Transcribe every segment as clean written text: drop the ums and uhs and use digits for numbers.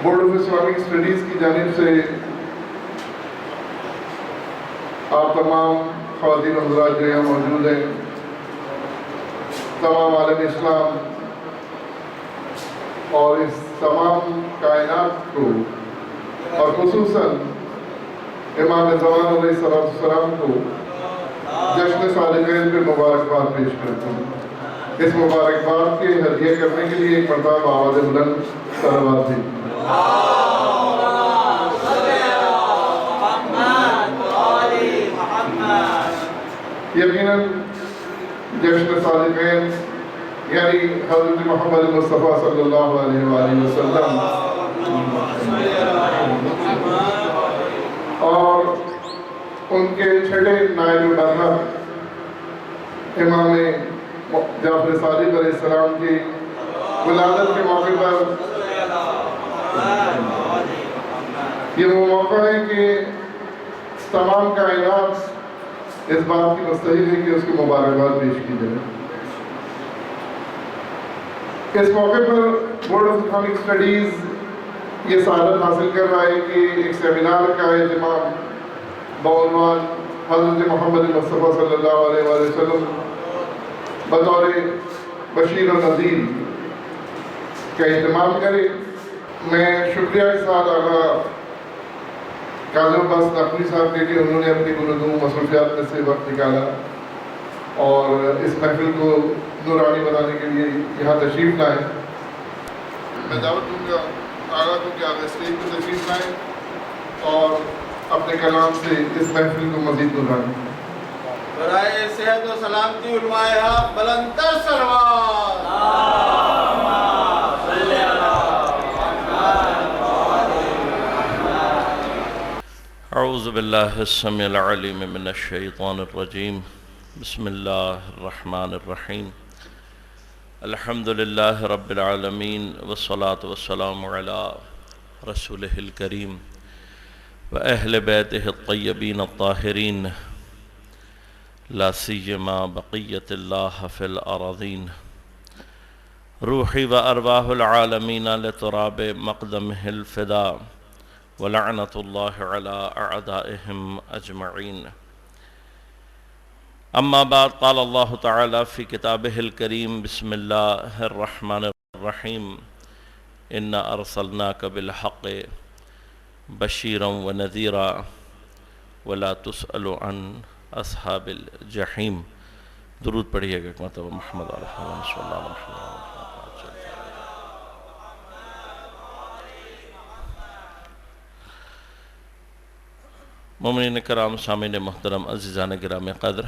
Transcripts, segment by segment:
Board of Islamic studies کی جانب سے آپ تمام خواتین حضرات جو یہاں موجود ہیں، تمام عالم اسلام اور اس تمام کائنات کو، اور خصوصاً امام زمان علیہ السلام کو جشن صالحین پہ مبارکباد پیش کرتا ہوں۔ اس مبارکباد کے ہدیہ کرنے کے لیے ایک مرتبہ آواز بلند صلوات دی۔ یقیناً جشن صالحین یعنی حضرت محمد مصطفیٰ صلی اللہ علیہ وآلہ وسلم اور ان کے چھٹے نائب برہم امام جعفر صادق علیہ السلام کی ولادت کے موقع پر یہ وہ موقع ہے کہ تمام کائنات اس بات کی مستحق ہے کہ اس کی مبارکباد پیش کی جائے۔ اس موقع پر بورڈ آف اسلامک اسٹڈیز یہ سعادت حاصل کر رہا ہے کہ ایک سیمینار کا اہتمام بعنوان حضرت محمد مصطفیٰ صلی اللہ علیہ وآلہ وسلم بطور بشیر و نذیر کا اہتمام کرے۔ میں شکریہ کے ساتھ آقا کاظم عباس نقوی صاحب کے کہ انہوں نے اپنی گلدوم مصروفیات میں سے وقت نکالا اور اس محفل کو نورانی بنانے کے لیے یہاں تشریف لائے۔ میں دعوت دوں گا آقا کو کہ آپ اسٹیج پہ تشریف لائیں اور اپنے کلام سے اس محفل کو مزید نورانی بنائیں۔ برائے صحت و سلامتی علماء حق بلند تر صلوات۔ اعوذ باللہ السمیع العلیم من الشیطان الرجیم، بسم اللہ الرحمن الرحیم، الحمد للہ رب العالمین والصلاة والسلام علی رسولہ الکریم وأہل بیتہ الطیبین الطاہرین، لا سیما بقیت اللہ فی الارضین، روحی و ارواح العالمین لتراب مقدمہ الفدا ولعنت اللہ علی اعدائہم اجمعین۔ اما بعد، قال اللہ تعالی فی کتابہ الکریم، بسم اللہ الرحمن الرحیم، انا ارسلناک بالحق بشیرا ونذیرا ولا تسأل عن اصحاب الجحیم۔ درود پڑھیے گا مرتبہ محمد علیہ وسلم۔ مومنین کرام، سامعین محترم، عزیزان گرامی قدر،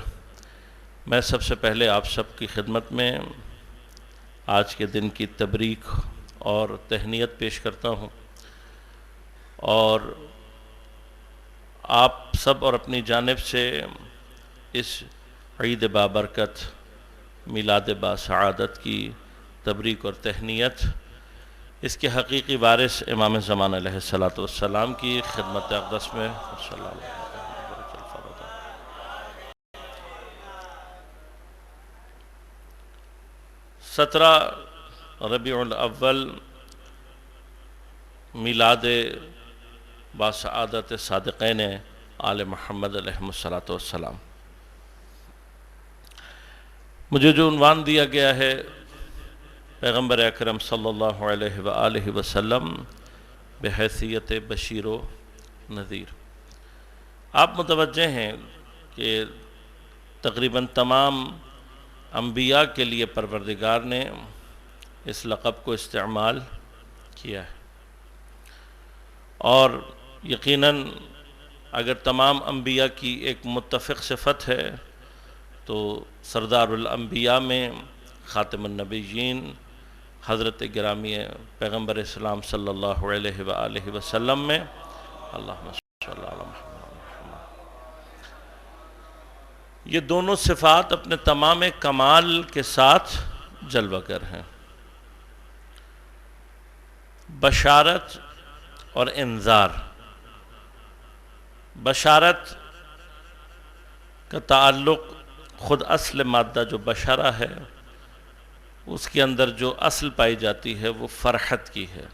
میں سب سے پہلے آپ سب کی خدمت میں آج کے دن کی تبریک اور تہنیت پیش کرتا ہوں، اور آپ سب اور اپنی جانب سے اس عید بابرکت میلاد باسعادت کی تبریک اور تہنیت اس کے حقیقی وارث امام زمان علیہ السلام کی خدمت اقدس میں صلی اللہ علیہ وسلم۔ 17 ربیع الاول میلاد باسعادت صادقین آل محمد علیہ السلام۔ مجھے جو عنوان دیا گیا ہے پیغمبر اکرم صلی اللہ علیہ وآلہ وسلم بحیثیت بشیر و نذیر، آپ متوجہ ہیں کہ تقریباً تمام انبیاء کے لیے پروردگار نے اس لقب کو استعمال کیا ہے، اور یقیناً اگر تمام انبیاء کی ایک متفق صفت ہے تو سردار الانبیاء میں خاتم النبیین حضرت گرامی پیغمبر اسلام صلی اللہ علیہ وآلہ وسلم میں اللہم صلی اللہ علیہ وسلم، یہ دونوں صفات اپنے تمام کمال کے ساتھ جلوہ گر ہیں۔ بشارت اور انذار۔ بشارت کا تعلق خود اصل مادہ جو بشرہ ہے اس کے اندر جو اصل پائی جاتی ہے وہ فرحت کی ہے،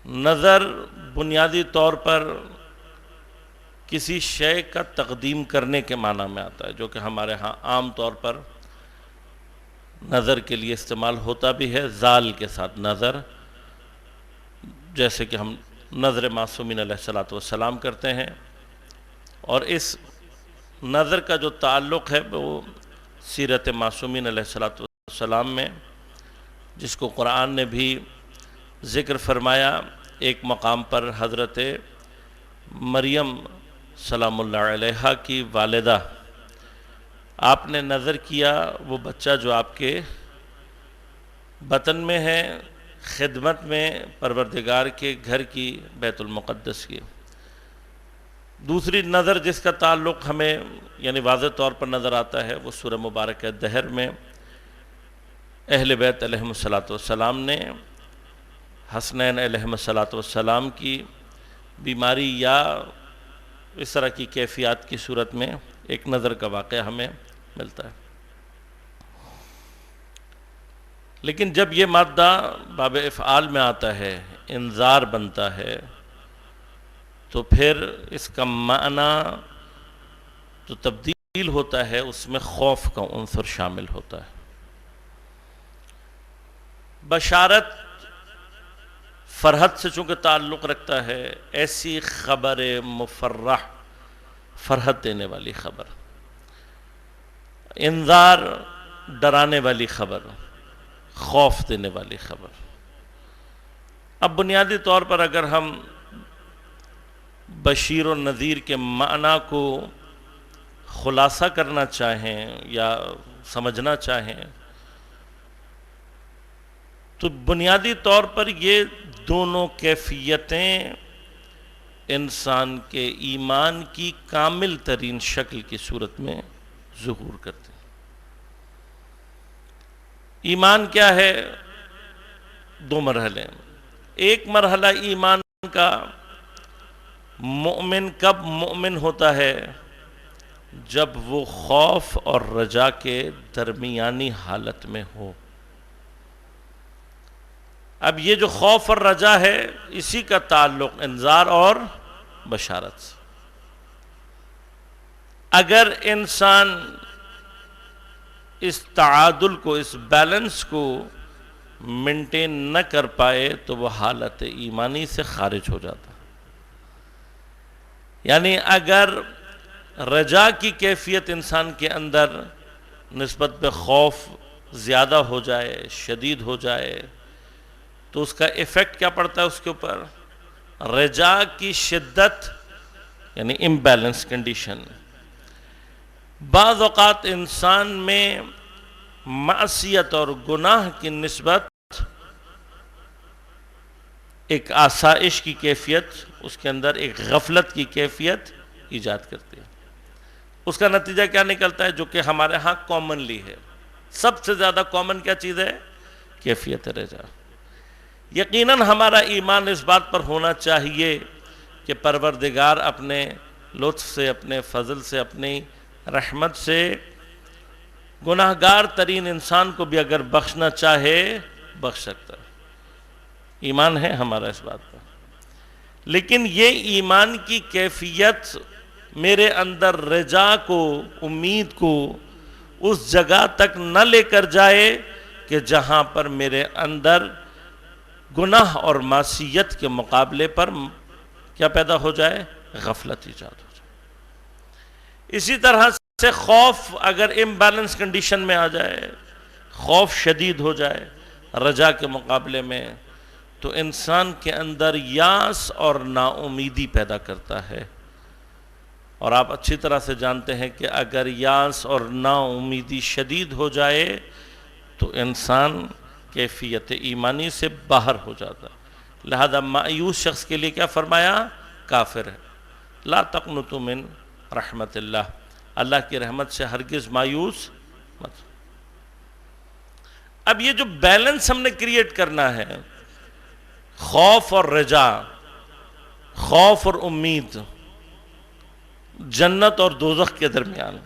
نظر بنیادی طور پر کسی شے کا تقدیم کرنے کے معنی میں آتا ہے، جو کہ ہمارے ہاں عام طور پر نظر کے لیے استعمال ہوتا بھی ہے، زال کے ساتھ نظر، جیسے کہ ہم نظر معصومین علیہ السلام کرتے ہیں. اور اس نظر کا جو تعلق ہے وہ سیرت معصومین علیہ السلام میں، جس کو قرآن نے بھی ذکر فرمایا. ایک مقام پر حضرت مریم سلام اللہ علیہا کی والدہ، آپ نے نظر کیا وہ بچہ جو آپ کے بطن میں ہے، خدمت میں پروردگار کے گھر کی، بیت المقدس کی. دوسری نظر جس کا تعلق ہمیں یعنی واضح طور پر نظر آتا ہے وہ سورہ مبارکہ دہر میں اہل بیت علیہم السلام نے حسنین علیہم السلام کی بیماری یا اس طرح کی کیفیات کی صورت میں ایک نظر کا واقعہ ہمیں ملتا ہے. لیکن جب یہ مادہ باب افعال میں آتا ہے، انذار بنتا ہے، تو پھر اس کا معنی جو تبدیل ہوتا ہے اس میں خوف کا عنصر شامل ہوتا ہے. بشارت فرحت سے چونکہ تعلق رکھتا ہے، ایسی خبر مفرح، فرحت دینے والی خبر. انذار ڈرانے والی خبر، خوف دینے والی خبر. اب بنیادی طور پر اگر ہم بشیر و نذیر کے معنی کو خلاصہ کرنا چاہیں یا سمجھنا چاہیں تو بنیادی طور پر یہ دونوں کیفیتیں انسان کے ایمان کی کامل ترین شکل کی صورت میں ظہور کرتے ہیں. ایمان کیا ہے؟ دو مرحلے. ایک مرحلہ ایمان کا، مومن کب مومن ہوتا ہے؟ جب وہ خوف اور رجا کے درمیانی حالت میں ہو. اب یہ جو خوف اور رجا ہے اسی کا تعلق انذار اور بشارت سے. اگر انسان اس تعادل کو، اس بیلنس کو مینٹین نہ کر پائے تو وہ حالت ایمانی سے خارج ہو جاتا. یعنی اگر رجا کی کیفیت انسان کے اندر نسبت پہ خوف زیادہ ہو جائے، شدید ہو جائے، تو اس کا ایفیکٹ کیا پڑتا ہے اس کے اوپر؟ رجا کی شدت یعنی امبیلنس کنڈیشن. بعض اوقات انسان میں معصیت اور گناہ کی نسبت ایک آسائش کی کیفیت، اس کے اندر ایک غفلت کی کیفیت ایجاد کرتی ہے. اس کا نتیجہ کیا نکلتا ہے؟ جو کہ ہمارے ہاں کامنلی ہے، سب سے زیادہ کامن کیا چیز ہے؟ کیفیت رجا. یقیناً ہمارا ایمان اس بات پر ہونا چاہیے کہ پروردگار اپنے لطف سے، اپنے فضل سے، اپنی رحمت سے گناہگار ترین انسان کو بھی اگر بخشنا چاہے بخش سکتا ہے. ایمان ہے ہمارا اس بات پر. لیکن یہ ایمان کی کیفیت میرے اندر رجا کو، امید کو اس جگہ تک نہ لے کر جائے کہ جہاں پر میرے اندر گناہ اور معصیت کے مقابلے پر کیا پیدا ہو جائے؟ غفلت ایجاد ہو جائے. اسی طرح سے خوف اگر امبیلنس کنڈیشن میں آ جائے، خوف شدید ہو جائے رجا کے مقابلے میں، تو انسان کے اندر یاس اور نا امیدی پیدا کرتا ہے. اور آپ اچھی طرح سے جانتے ہیں کہ اگر یاس اور نا امیدی شدید ہو جائے تو انسان کیفیت ایمانی سے باہر ہو جاتا ہے. لہذا مایوس شخص کے لیے کیا فرمایا؟ کافر ہے. لا تقنطوا من رحمت اللہ، اللہ کی رحمت سے ہرگز مایوس مت. اب یہ جو بیلنس ہم نے کریٹ کرنا ہے، خوف اور رجا، خوف اور امید، جنت اور دوزخ کے درمیان،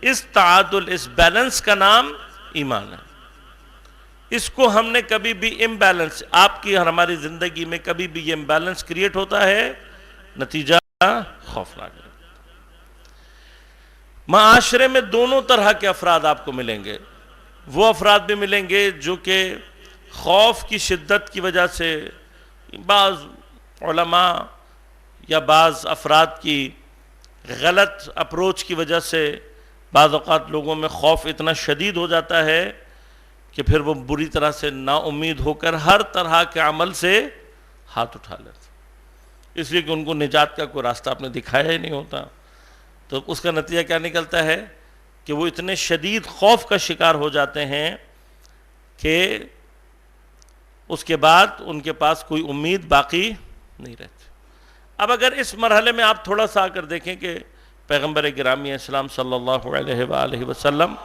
اس تعادل، اس بیلنس کا نام ایمان ہے. اس کو ہم نے کبھی بھی امبیلنس، آپ کی اور ہماری زندگی میں کبھی بھی یہ امبیلنس کریٹ ہوتا ہے، نتیجہ خوفناک ہے۔ معاشرے میں دونوں طرح کے افراد آپ کو ملیں گے، وہ افراد بھی ملیں گے جو کہ خوف کی شدت کی وجہ سے، بعض علماء یا بعض افراد کی غلط اپروچ کی وجہ سے بعض اوقات لوگوں میں خوف اتنا شدید ہو جاتا ہے کہ پھر وہ بری طرح سے نا امید ہو کر ہر طرح کے عمل سے ہاتھ اٹھا لیتے، اس لیے کہ ان کو نجات کا کوئی راستہ آپ نے دکھایا ہی نہیں ہوتا۔ تو اس کا نتیجہ کیا نکلتا ہے کہ وہ اتنے شدید خوف کا شکار ہو جاتے ہیں کہ اس کے بعد ان کے پاس کوئی امید باقی نہیں رہتی۔ اب اگر اس مرحلے میں آپ تھوڑا سا آ کر دیکھیں کہ پیغمبر گرامی اسلام صلی اللہ علیہ وآلہ وسلم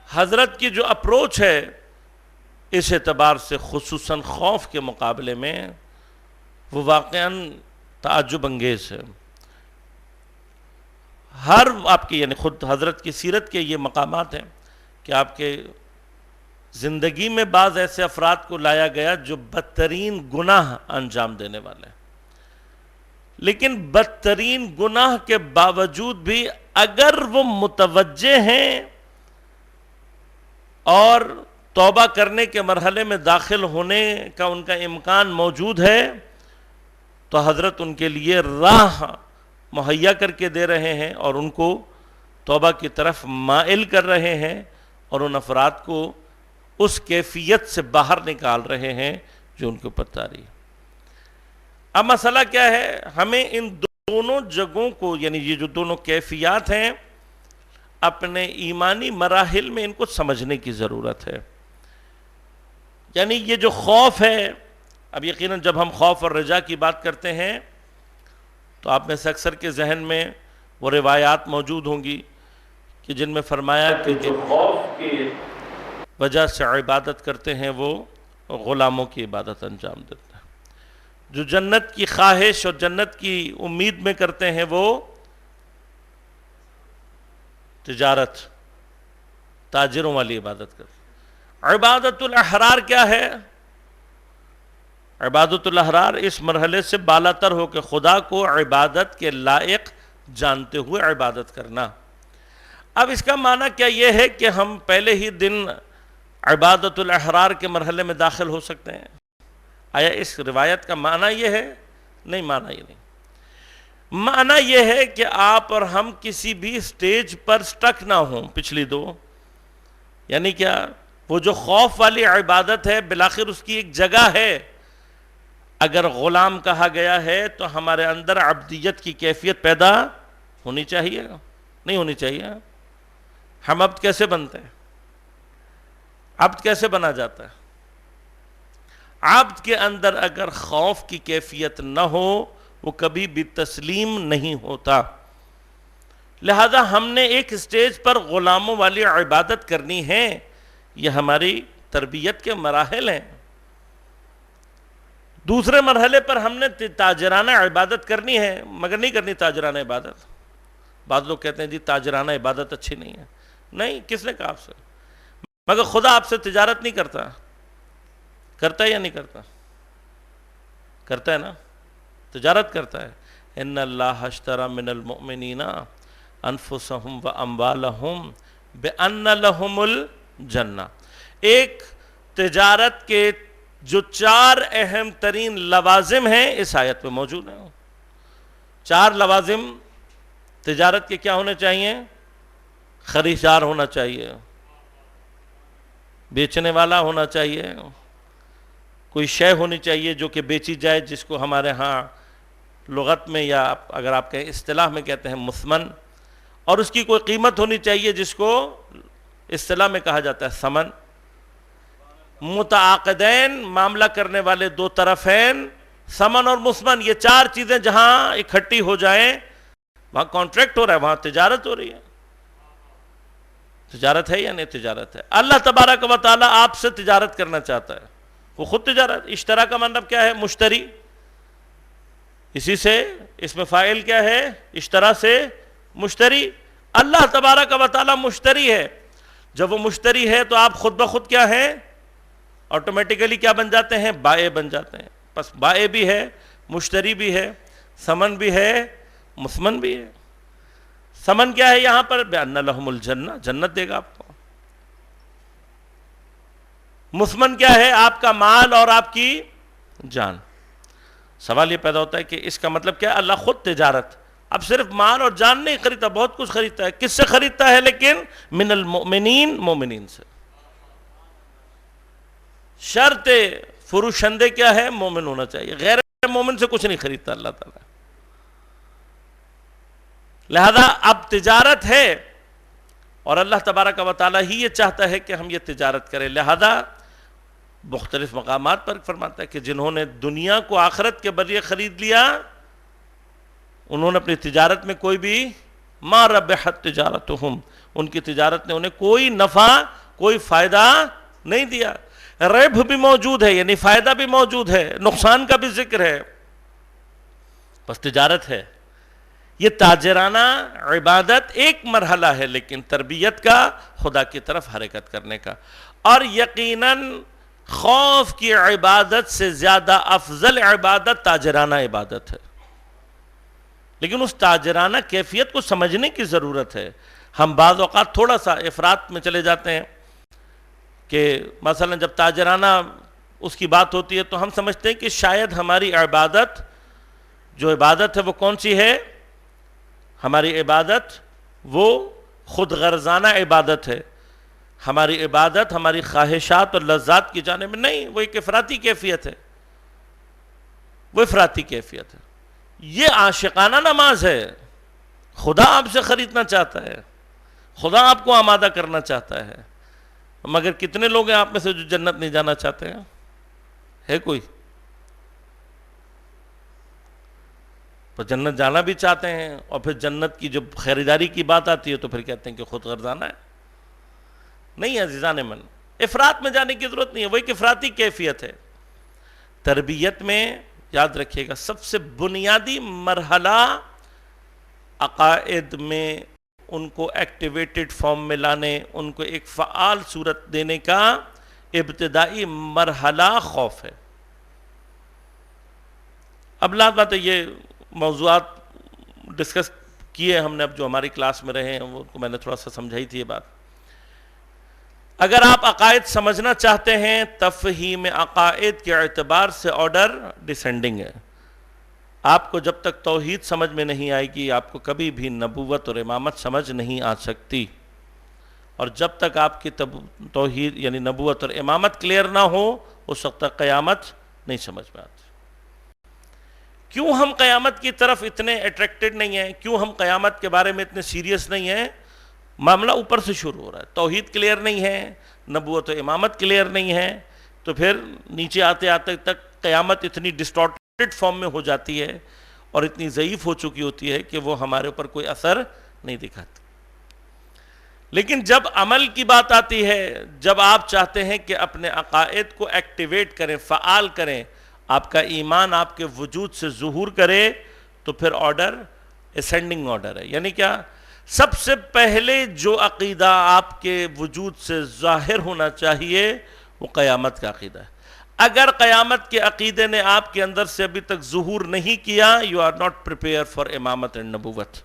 حضرت کی جو اپروچ ہے اس اعتبار سے، خصوصاً خوف کے مقابلے میں، وہ واقعاً تعجب انگیز ہے۔ ہر آپ کی یعنی خود حضرت کی سیرت کے یہ مقامات ہیں کہ آپ کے زندگی میں بعض ایسے افراد کو لایا گیا جو بدترین گناہ انجام دینے والے ہیں، لیکن بدترین گناہ کے باوجود بھی اگر وہ متوجہ ہیں اور توبہ کرنے کے مرحلے میں داخل ہونے کا ان کا امکان موجود ہے تو حضرت ان کے لیے راہ مہیا کر کے دے رہے ہیں اور ان کو توبہ کی طرف مائل کر رہے ہیں اور ان افراد کو اس کیفیت سے باہر نکال رہے ہیں جو ان کو پتہ رہی ہے۔ اب مسئلہ کیا ہے، ہمیں ان دونوں جگہوں کو یعنی یہ جو دونوں کیفیات ہیں اپنے ایمانی مراحل میں ان کو سمجھنے کی ضرورت ہے۔ یعنی یہ جو خوف ہے، اب یقیناً جب ہم خوف اور رجا کی بات کرتے ہیں تو آپ میں سے اکثر کے ذہن میں وہ روایات موجود ہوں گی کہ جن میں فرمایا کہ جو خوف کی وجہ سے عبادت کرتے ہیں وہ غلاموں کی عبادت انجام دیتے ہیں، جو جنت کی خواہش اور جنت کی امید میں کرتے ہیں وہ تجارت، تاجروں والی عبادت کرتے ہیں۔ عبادت الاحرار کیا ہے؟ عبادت الاحرار اس مرحلے سے بالاتر ہو کہ خدا کو عبادت کے لائق جانتے ہوئے عبادت کرنا۔ اب اس کا معنی کیا یہ ہے کہ ہم پہلے ہی دن عبادت الاحرار کے مرحلے میں داخل ہو سکتے ہیں؟ آیا اس روایت کا معنی یہ ہے؟ نہیں، معنی یہ نہیں۔ معنی یہ ہے کہ آپ اور ہم کسی بھی سٹیج پر سٹک نہ ہوں پچھلی دو، یعنی کیا؟ وہ جو خوف والی عبادت ہے بالآخر اس کی ایک جگہ ہے۔ اگر غلام کہا گیا ہے تو ہمارے اندر عبدیت کی کیفیت پیدا ہونی چاہیے، نہیں ہونی چاہیے؟ ہم عبد کیسے بنتے ہیں؟ عبد کیسے بنا جاتا ہے؟ عبد کے اندر اگر خوف کی کیفیت نہ ہو وہ کبھی بھی تسلیم نہیں ہوتا۔ لہذا ہم نے ایک سٹیج پر غلاموں والی عبادت کرنی ہے، یہ ہماری تربیت کے مراحل ہیں۔ دوسرے مرحلے پر ہم نے تاجرانہ عبادت کرنی ہے، مگر نہیں کرنی تاجرانہ عبادت۔ بعض لوگ کہتے ہیں جی تاجرانہ عبادت اچھی نہیں ہے۔ نہیں، کس نے کہا آپ سے؟ مگر خدا آپ سے تجارت نہیں کرتا، کرتا ہے یا نہیں کرتا؟ کرتا ہے نا، تجارت کرتا ہے۔ ان اللہ اشتری من المؤمنین انفسهم واموالهم بان لهم الجنہ۔ ایک تجارت کے جو چار اہم ترین لوازم ہیں اس آیت میں موجود ہیں۔ چار لوازم تجارت کے کیا ہونے چاہیے؟ خریدار ہونا چاہیے، بیچنے والا ہونا چاہیے، کوئی شے ہونی چاہیے جو کہ بیچی جائے، جس کو ہمارے ہاں لغت میں یا اگر آپ کہیں اصطلاح میں کہتے ہیں مثمن، اور اس کی کوئی قیمت ہونی چاہیے جس کو اصطلاح میں کہا جاتا ہے ثمن۔ متعاقدین، معاملہ کرنے والے دو طرفین، ثمن اور مثمن، یہ چار چیزیں جہاں اکٹھی ہو جائیں وہاں کانٹریکٹ ہو رہا ہے، وہاں تجارت ہو رہی ہے۔ تجارت ہے یا نہیں تجارت ہے؟ اللہ تبارک و تعالیٰ آپ سے تجارت کرنا چاہتا ہے، وہ خود تجارت۔ اشترا کا مطلب کیا ہے؟ مشتری۔ اسی سے اس میں فاعل کیا ہے؟ اشترا سے مشتری۔ اللہ تبارک و تعالی مشتری ہے. جب وہ مشتری ہے تو آپ خود بخود کیا ہیں؟ آٹومیٹیکلی کیا بن جاتے ہیں؟ بائع بن جاتے ہیں. بس بائع بھی ہے، مشتری بھی ہے، ثمن بھی ہے، مثمن بھی ہے. ثمن کیا ہے یہاں پر؟ بِأَنَّ لَهُمُ الْجَنَّةَ، جنت دے گا آپ کو. مثمن کیا ہے؟ آپ کا مال اور آپ کی جان. سوال یہ پیدا ہوتا ہے کہ اس کا مطلب کیا ہے؟ اللہ خود تجارت. اب صرف مال اور جان نہیں خریدتا، بہت کچھ خریدتا ہے. کس سے خریدتا ہے؟ لیکن من المؤمنین، مومنین سے. شرط فروشندے کیا ہے؟ مومن ہونا چاہیے. غیر مومن سے کچھ نہیں خریدتا اللہ تعالیٰ. لہذا اب تجارت ہے اور اللہ تبارک و تعالیٰ ہی یہ چاہتا ہے کہ ہم یہ تجارت کریں. لہذا مختلف مقامات پر فرماتا ہے کہ جنہوں نے دنیا کو آخرت کے بدلے خرید لیا، انہوں نے اپنی تجارت میں کوئی بھی ما ربحت تجارتہم، ان کی تجارت نے انہیں کوئی نفع، کوئی فائدہ نہیں دیا. ربح بھی موجود ہے، یعنی فائدہ بھی موجود ہے، نقصان کا بھی ذکر ہے، بس تجارت ہے. یہ تاجرانہ عبادت ایک مرحلہ ہے، لیکن تربیت کا خدا کی طرف حرکت کرنے کا. اور یقیناً خوف کی عبادت سے زیادہ افضل عبادت تاجرانہ عبادت ہے. لیکن اس تاجرانہ کیفیت کو سمجھنے کی ضرورت ہے. ہم بعض اوقات تھوڑا سا افراط میں چلے جاتے ہیں کہ مثلا جب تاجرانہ اس کی بات ہوتی ہے تو ہم سمجھتے ہیں کہ شاید ہماری عبادت، جو عبادت ہے وہ کون سی ہے؟ ہماری عبادت وہ خود غرضانہ عبادت ہے. ہماری عبادت ہماری خواہشات اور لذات کی جانب نہیں، وہ ایک افراطی کیفیت ہے. وہ افراطی کیفیت ہے. یہ عاشقانہ نماز ہے. خدا آپ سے خریدنا چاہتا ہے، خدا آپ کو آمادہ کرنا چاہتا ہے. مگر کتنے لوگ ہیں آپ میں سے جو جنت نہیں جانا چاہتے ہیں؟ ہے کوئی؟ تو جنت جانا بھی چاہتے ہیں اور پھر جنت کی جو خریداری کی بات آتی ہے تو پھر کہتے ہیں کہ خود غرضانہ ہے. نہیں عزیزان من، افراط میں جانے کی ضرورت نہیں ہے. وہ ایک افراطی کیفیت ہے. تربیت میں یاد رکھیے گا سب سے بنیادی مرحلہ عقائد میں ان کو ایکٹیویٹڈ فارم میں لانے، ان کو ایک فعال صورت دینے کا ابتدائی مرحلہ خوف ہے. اب لازم بات ہے یہ موضوعات ڈسکس کیے ہم نے، اب جو ہماری کلاس میں رہے ہیں وہ میں نے تھوڑا سا سمجھائی تھی یہ بات. اگر آپ عقائد سمجھنا چاہتے ہیں، تفہیم عقائد کے اعتبار سے آرڈر ڈیسینڈنگ ہے. آپ کو جب تک توحید سمجھ میں نہیں آئے گی، آپ کو کبھی بھی نبوت اور امامت سمجھ نہیں آ سکتی. اور جب تک آپ کی توحید یعنی نبوت اور امامت کلیئر نہ ہو، اس وقت تک قیامت نہیں سمجھ میں آتی. کیوں ہم قیامت کی طرف اتنے اٹریکٹڈ نہیں ہیں؟ کیوں ہم قیامت کے بارے میں اتنے سیریس نہیں ہیں؟ معاملہ اوپر سے شروع ہو رہا ہے. توحید کلیئر نہیں ہے، نبوت و امامت کلیئر نہیں ہے، تو پھر نیچے آتے آتے تک قیامت اتنی ڈسٹارٹڈ فارم میں ہو جاتی ہے اور اتنی ضعیف ہو چکی ہوتی ہے کہ وہ ہمارے اوپر کوئی اثر نہیں دکھاتی. لیکن جب عمل کی بات آتی ہے، جب آپ چاہتے ہیں کہ اپنے عقائد کو ایکٹیویٹ کریں، فعال کریں، آپ کا ایمان آپ کے وجود سے ظہور کرے، تو پھر آرڈر اسینڈنگ آرڈر ہے. یعنی کیا؟ سب سے پہلے جو عقیدہ آپ کے وجود سے ظاہر ہونا چاہیے وہ قیامت کا عقیدہ ہے. اگر قیامت کے عقیدے نے آپ کے اندر سے ابھی تک ظہور نہیں کیا، you are not prepare for امامت اینڈ نبوت.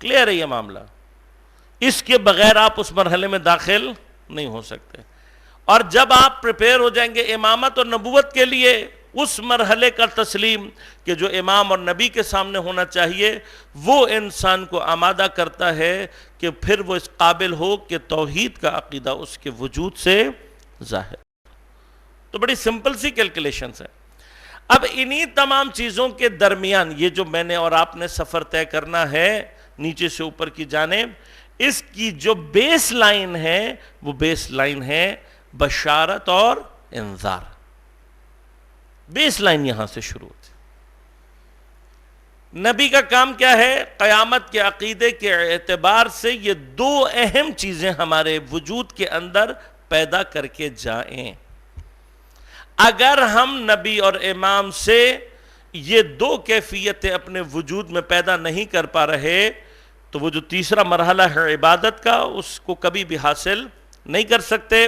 کلیئر ہے یہ معاملہ. اس کے بغیر آپ اس مرحلے میں داخل نہیں ہو سکتے. اور جب آپ پریپیئر ہو جائیں گے امامت اور نبوت کے لیے، اس مرحلے کا تسلیم کہ جو امام اور نبی کے سامنے ہونا چاہیے، وہ انسان کو آمادہ کرتا ہے کہ پھر وہ اس قابل ہو کہ توحید کا عقیدہ اس کے وجود سے ظاہر. تو بڑی سمپل سی کیلکولیشنز ہیں. اب انہی تمام چیزوں کے درمیان یہ جو میں نے اور آپ نے سفر طے کرنا ہے نیچے سے اوپر کی جانب، اس کی جو بیس لائن ہے وہ بیس لائن ہے بشارت اور انذار. بیس لائن یہاں سے شروع ہوتی. نبی کا کام کیا ہے؟ قیامت کے عقیدے کے اعتبار سے یہ دو اہم چیزیں ہمارے وجود کے اندر پیدا کر کے جائیں. اگر ہم نبی اور امام سے یہ دو کیفیتیں اپنے وجود میں پیدا نہیں کر پا رہے تو وہ جو تیسرا مرحلہ ہے عبادت کا، اس کو کبھی بھی حاصل نہیں کر سکتے،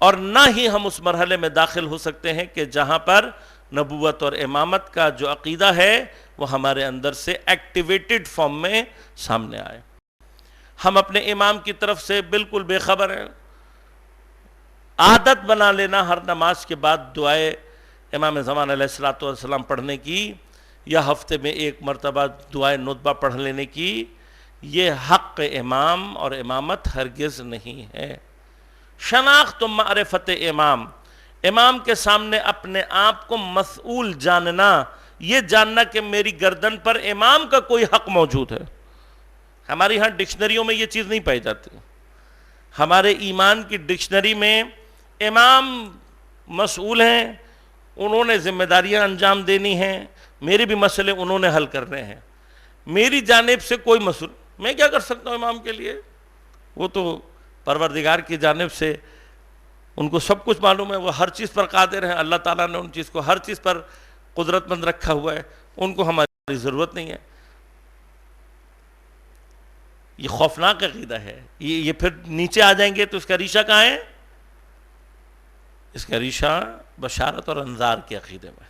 اور نہ ہی ہم اس مرحلے میں داخل ہو سکتے ہیں کہ جہاں پر نبوت اور امامت کا جو عقیدہ ہے وہ ہمارے اندر سے ایکٹیویٹڈ فارم میں سامنے آئے۔ ہم اپنے امام کی طرف سے بالکل بے خبر ہیں۔ عادت بنا لینا ہر نماز کے بعد دعائے امام زمان علیہ السلام پڑھنے کی، یا ہفتے میں ایک مرتبہ دعائے ندبہ پڑھ لینے کی، یہ حق امام اور امامت ہرگز نہیں ہے۔ شناخت و معرفت امام، امام کے سامنے اپنے آپ کو مسئول جاننا، یہ جاننا کہ میری گردن پر امام کا کوئی حق موجود ہے۔ ہماری ہاں ڈکشنریوں میں یہ چیز نہیں پائی جاتی۔ ہمارے ایمان کی ڈکشنری میں امام مسئول ہیں، انہوں نے ذمہ داریاں انجام دینی ہیں، میرے بھی مسئلے انہوں نے حل کرنے ہیں، میری جانب سے کوئی مسئول، میں کیا کر سکتا ہوں امام کے لیے؟ وہ تو پروردگار کی جانب سے ان کو سب کچھ معلوم ہے، وہ ہر چیز پر قادر ہیں، اللہ تعالیٰ نے ان چیز کو ہر چیز پر قدرت مند رکھا ہوا ہے، ان کو ہماری ضرورت نہیں ہے۔ یہ خوفناک عقیدہ ہے۔ یہ پھر نیچے آ جائیں گے تو اس کا ریشہ کہاں ہے؟ اس کا ریشہ بشارت اور انذار کے عقیدے میں۔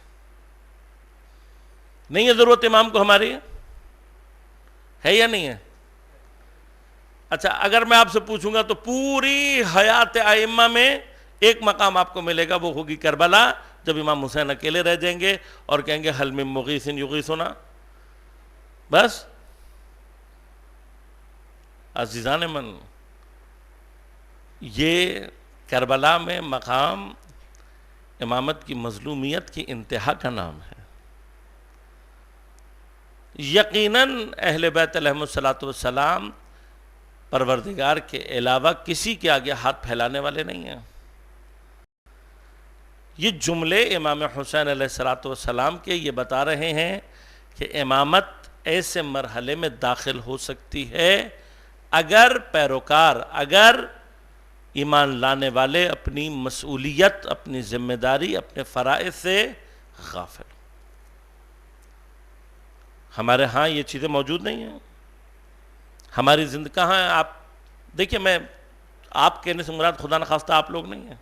نہیں ہے ضرورت امام کو ہماری، ہے یا نہیں ہے؟ اچھا، اگر میں آپ سے پوچھوں گا تو پوری حیات ائمہ میں ایک مقام آپ کو ملے گا، وہ ہوگی کربلا، جب امام حسین اکیلے رہ جائیں گے اور کہیں گے حل من مغیث یغیثنا۔ بس عزیزان من، یہ کربلا میں مقام امامت کی مظلومیت کی انتہا کا نام ہے۔ یقیناً اہل بیت علیہم السلام پروردگار کے علاوہ کسی کے آگے ہاتھ پھیلانے والے نہیں ہیں۔ یہ جملے امام حسین علیہ السلام کے یہ بتا رہے ہیں کہ امامت ایسے مرحلے میں داخل ہو سکتی ہے اگر پیروکار، اگر ایمان لانے والے اپنی مسئولیت، اپنی ذمہ داری، اپنے فرائض سے غافل۔ ہمارے ہاں یہ چیزیں موجود نہیں ہیں۔ ہماری زندگی کہاں ہے؟ آپ دیکھیں، میں آپ کہنے سے مراد خدا نخواستہ آپ لوگ نہیں ہیں،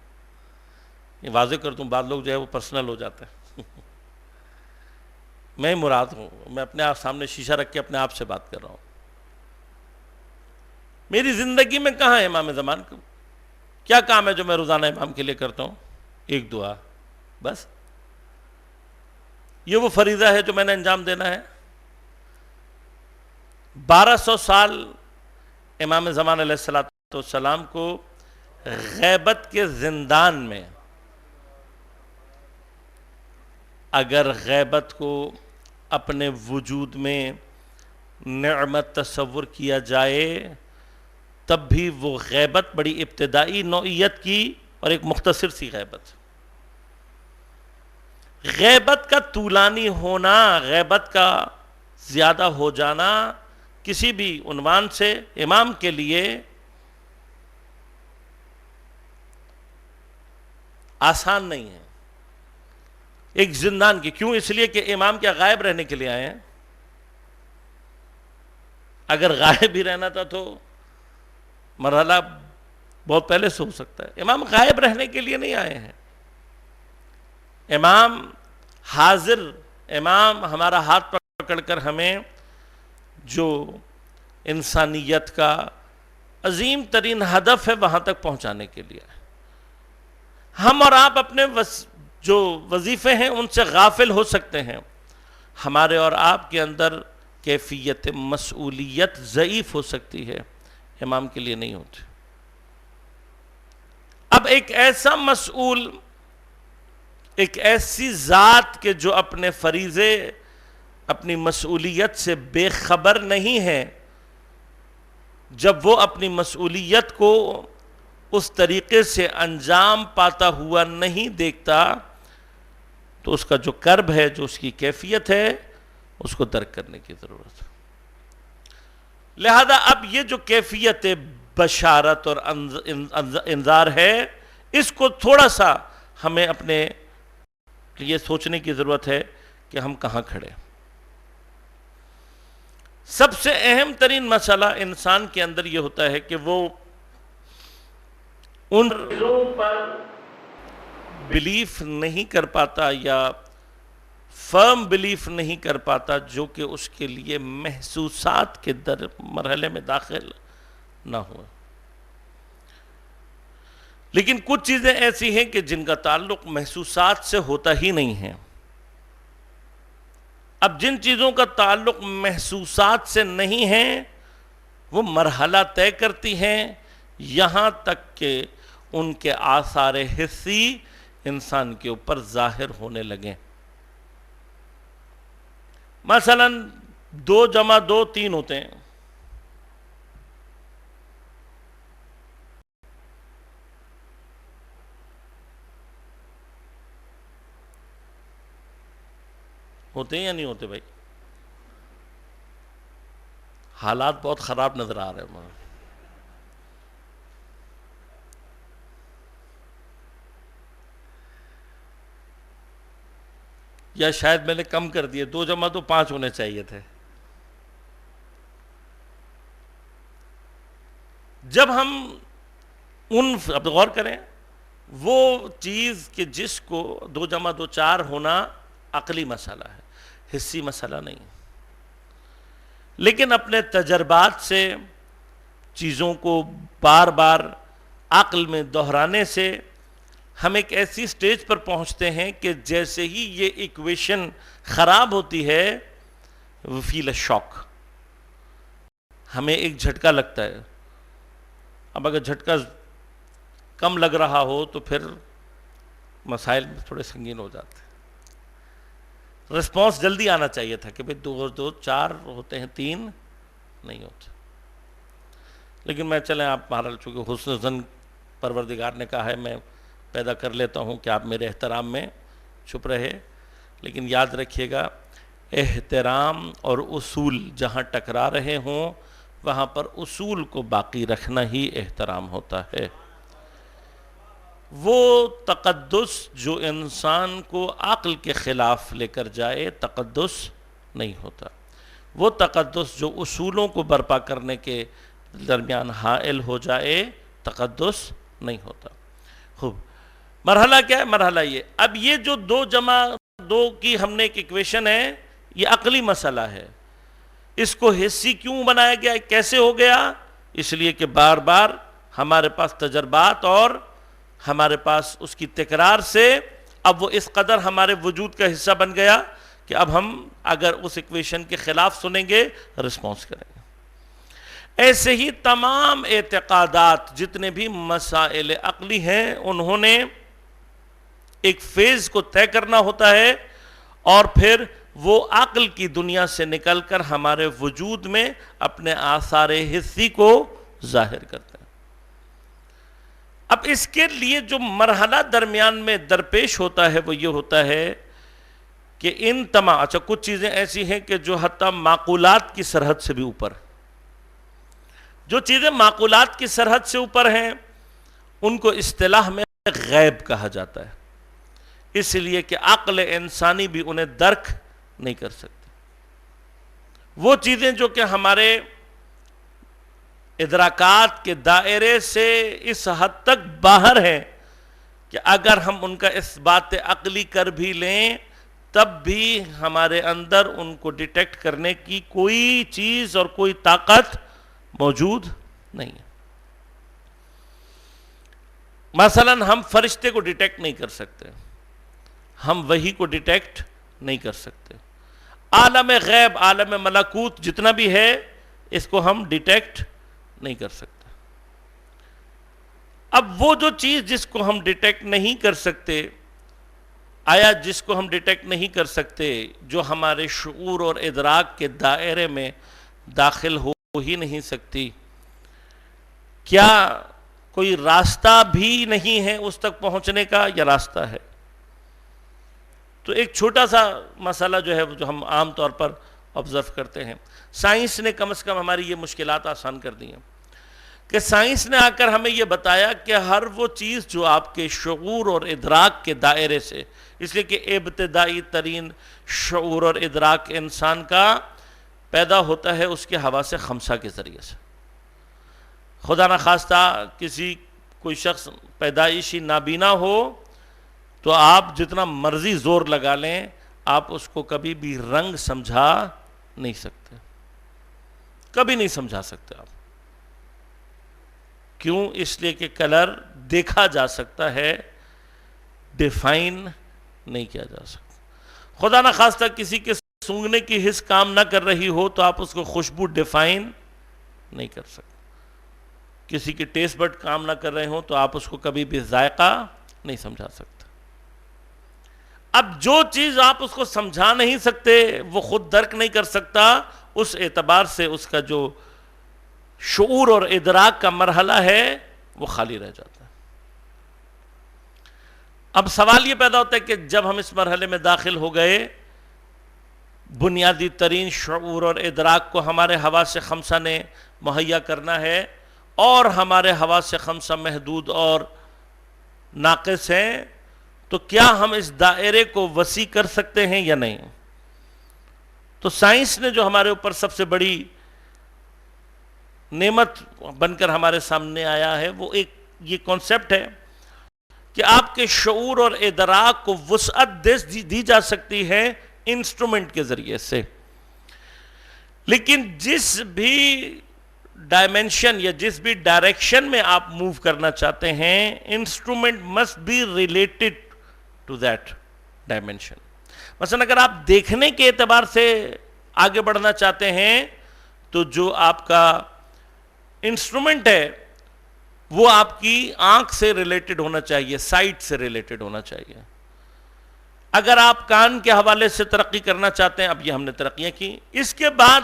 یہ واضح کر دوں، بعض لوگ جو ہے وہ پرسنل ہو جاتے ہیں۔ میں مراد ہوں، میں اپنے آپ سامنے شیشہ رکھ کے اپنے آپ سے بات کر رہا ہوں۔ میری زندگی میں کہاں ہے امام زمان کو؟ کیا کام ہے جو میں روزانہ امام کے لیے کرتا ہوں؟ ایک دعا، بس۔ یہ وہ فریضہ ہے جو میں نے انجام دینا ہے۔ 1200 سال امام زمان علیہ السلام کو غیبت کے زندان میں، اگر غیبت کو اپنے وجود میں نعمت تصور کیا جائے تب بھی وہ غیبت بڑی ابتدائی نوعیت کی اور ایک مختصر سی غیبت۔ غیبت کا طولانی ہونا، غیبت کا زیادہ ہو جانا کسی بھی عنوان سے امام کے لیے آسان نہیں ہے۔ ایک زندان کی، کیوں؟ اس لیے کہ امام کیا غائب رہنے کے لیے آئے ہیں؟ اگر غائب ہی رہنا تھا تو مرحلہ بہت پہلے سے ہو سکتا ہے۔ امام غائب رہنے کے لیے نہیں آئے ہیں، امام حاضر، امام ہمارا ہاتھ پکڑ کر ہمیں جو انسانیت کا عظیم ترین ہدف ہے وہاں تک پہنچانے کے لیے۔ ہم اور آپ اپنے جو وظیفے ہیں ان سے غافل ہو سکتے ہیں، ہمارے اور آپ کے اندر کیفیت مسئولیت ضعیف ہو سکتی ہے، امام کے لیے نہیں ہوتی۔ اب ایک ایسا مسئول، ایک ایسی ذات کے جو اپنے فریضے، اپنی مسئولیت سے بے خبر نہیں ہے، جب وہ اپنی مسئولیت کو اس طریقے سے انجام پاتا ہوا نہیں دیکھتا تو اس کا جو کرب ہے، جو اس کی کیفیت ہے، اس کو درک کرنے کی ضرورت ہے۔ لہذا اب یہ جو کیفیت بشارت اور انذار ہے، اس کو تھوڑا سا ہمیں اپنے یہ سوچنے کی ضرورت ہے کہ ہم کہاں کھڑے۔ سب سے اہم ترین مسئلہ انسان کے اندر یہ ہوتا ہے کہ وہ ان چیزوں پر بلیف نہیں کر پاتا یا فرم بلیف نہیں کر پاتا جو کہ اس کے لیے محسوسات کے مرحلے میں داخل نہ ہو. لیکن کچھ چیزیں ایسی ہیں کہ جن کا تعلق محسوسات سے ہوتا ہی نہیں ہے. اب جن چیزوں کا تعلق محسوسات سے نہیں ہے وہ مرحلہ طے کرتی ہیں یہاں تک کہ ان کے آثار حسی انسان کے اوپر ظاہر ہونے لگیں. مثلا 2 + 2 3 ہوتے ہیں. ہوتے ہیں یا نہیں ہوتے بھائی؟ حالات بہت خراب نظر آ رہے ہیں. یا شاید میں نے کم کر دیے، 2 + 2 5 ہونے چاہیے تھے. جب ہم اب غور کریں، وہ چیز کہ جس کو 2 + 2 4 ہونا عقلی مسئلہ ہے، حسی مسئلہ نہیں. لیکن اپنے تجربات سے چیزوں کو بار بار عقل میں دہرانے سے ہم ایک ایسی سٹیج پر پہنچتے ہیں کہ جیسے ہی یہ ایکویشن خراب ہوتی ہے we feel a shock، ہمیں ایک جھٹکا لگتا ہے. اب اگر جھٹکا کم لگ رہا ہو تو پھر مسائل تھوڑے سنگین ہو جاتے ہیں. رسپانس جلدی آنا چاہیے تھا کہ بھئی 2 اور 2 4 ہوتے ہیں، 3 نہیں ہوتے. لیکن میں چلیں، آپ بہرحال چونکہ حسن ظن پروردگار نے کہا ہے میں پیدا کر لیتا ہوں کہ آپ میرے احترام میں چھپ رہے. لیکن یاد رکھیے گا، احترام اور اصول جہاں ٹکرا رہے ہوں وہاں پر اصول کو باقی رکھنا ہی احترام ہوتا ہے. وہ تقدس جو انسان کو عقل کے خلاف لے کر جائے تقدس نہیں ہوتا. وہ تقدس جو اصولوں کو برپا کرنے کے درمیان حائل ہو جائے تقدس نہیں ہوتا. خوب، مرحلہ کیا ہے؟ مرحلہ یہ، اب یہ جو 2 + 2 کی ہم نے ایک ایکویشن ہے، یہ عقلی مسئلہ ہے. اس کو حسی کیوں بنایا گیا، کیسے ہو گیا؟ اس لیے کہ بار بار ہمارے پاس تجربات اور ہمارے پاس اس کی تکرار سے اب وہ اس قدر ہمارے وجود کا حصہ بن گیا کہ اب ہم اگر اس ایکویشن کے خلاف سنیں گے رسپانس کریں گے. ایسے ہی تمام اعتقادات جتنے بھی مسائل عقلی ہیں انہوں نے ایک فیز کو طے کرنا ہوتا ہے اور پھر وہ عقل کی دنیا سے نکل کر ہمارے وجود میں اپنے آثار حسی کو ظاہر کرتے ہیں. اب اس کے لیے جو مرحلہ درمیان میں درپیش ہوتا ہے وہ یہ ہوتا ہے کہ ان تمام کچھ چیزیں ایسی ہیں کہ جو حتیٰ معقولات کی سرحد سے بھی اوپر، جو چیزیں معقولات کی سرحد سے اوپر ہیں ان کو اصطلاح میں غیب کہا جاتا ہے، اس لیے کہ عقل انسانی بھی انہیں درک نہیں کر سکتی. وہ چیزیں جو کہ ہمارے ادراکات کے دائرے سے اس حد تک باہر ہیں کہ اگر ہم ان کا اثبات عقلی کر بھی لیں تب بھی ہمارے اندر ان کو ڈیٹیکٹ کرنے کی کوئی چیز اور کوئی طاقت موجود نہیں ہے. مثلا ہم فرشتے کو ڈیٹیکٹ نہیں کر سکتے، ہم وحی کو ڈیٹیکٹ نہیں کر سکتے. عالم غیب، عالم ملکوت جتنا بھی ہے اس کو ہم ڈیٹیکٹ نہیں کر سکتے. اب وہ جو چیز جس کو ہم ڈیٹیکٹ نہیں کر سکتے، آیا جس کو ہم ڈیٹیکٹ نہیں کر سکتے جو ہمارے شعور اور ادراک کے دائرے میں داخل ہو ہی نہیں سکتی، کیا کوئی راستہ بھی نہیں ہے اس تک پہنچنے کا یا راستہ ہے؟ تو ایک چھوٹا سا مسئلہ جو ہے جو ہم عام طور پر آبزرو کرتے ہیں، سائنس نے کم از کم ہماری یہ مشکلات آسان کر دی ہیں کہ سائنس نے آ کر ہمیں یہ بتایا کہ ہر وہ چیز جو آپ کے شعور اور ادراک کے دائرے سے، اس لیے کہ ابتدائی ترین شعور اور ادراک انسان کا پیدا ہوتا ہے اس کے حواس خمسہ کے ذریعے سے. خدا نخواستہ کوئی شخص پیدائشی نابینا ہو تو آپ جتنا مرضی زور لگا لیں آپ اس کو کبھی بھی رنگ سمجھا نہیں سکتے, کبھی نہیں سمجھا سکتے آپ. کیوں؟ اس لیے کہ کلر دیکھا جا سکتا ہے, ڈیفائن نہیں کیا جا سکتا. خدا نخواستہ کسی کے سونگھنے کی حس کام نہ کر رہی ہو تو آپ اس کو خوشبو ڈیفائن نہیں کر سکتے. کسی کے ٹیسٹ بڈ کام نہ کر رہے ہوں تو آپ اس کو کبھی بھی ذائقہ نہیں سمجھا سکتے. اب جو چیز آپ اس کو سمجھا نہیں سکتے وہ خود درک نہیں کر سکتا, اس اعتبار سے اس کا جو شعور اور ادراک کا مرحلہ ہے وہ خالی رہ جاتا ہے. اب سوال یہ پیدا ہوتا ہے کہ جب ہم اس مرحلے میں داخل ہو گئے, بنیادی ترین شعور اور ادراک کو ہمارے حواس خمسہ نے مہیا کرنا ہے, اور ہمارے حواس خمسہ محدود اور ناقص ہیں, تو کیا ہم اس دائرے کو وسیع کر سکتے ہیں یا نہیں؟ تو سائنس نے جو ہمارے اوپر سب سے بڑی نعمت بن کر ہمارے سامنے آیا ہے وہ ایک یہ کانسیپٹ ہے کہ آپ کے شعور اور ادراک کو وسعت دی جا سکتی ہے انسٹرومنٹ کے ذریعے سے. لیکن جس بھی ڈائمنشن یا جس بھی ڈائریکشن میں آپ موو کرنا چاہتے ہیں, instrument must be related to that dimension. مثلا اگر آپ دیکھنے کے اعتبار سے آگے بڑھنا چاہتے ہیں تو جو آپ کا انسٹرومنٹ ہے وہ آپ کی آنکھ سے ریلیٹڈ ہونا چاہیے, سائٹ سے ریلیٹڈ ہونا چاہیے. اگر آپ کان کے حوالے سے ترقی کرنا چاہتے ہیں, اب یہ ہم نے ترقیاں کی, اس کے بعد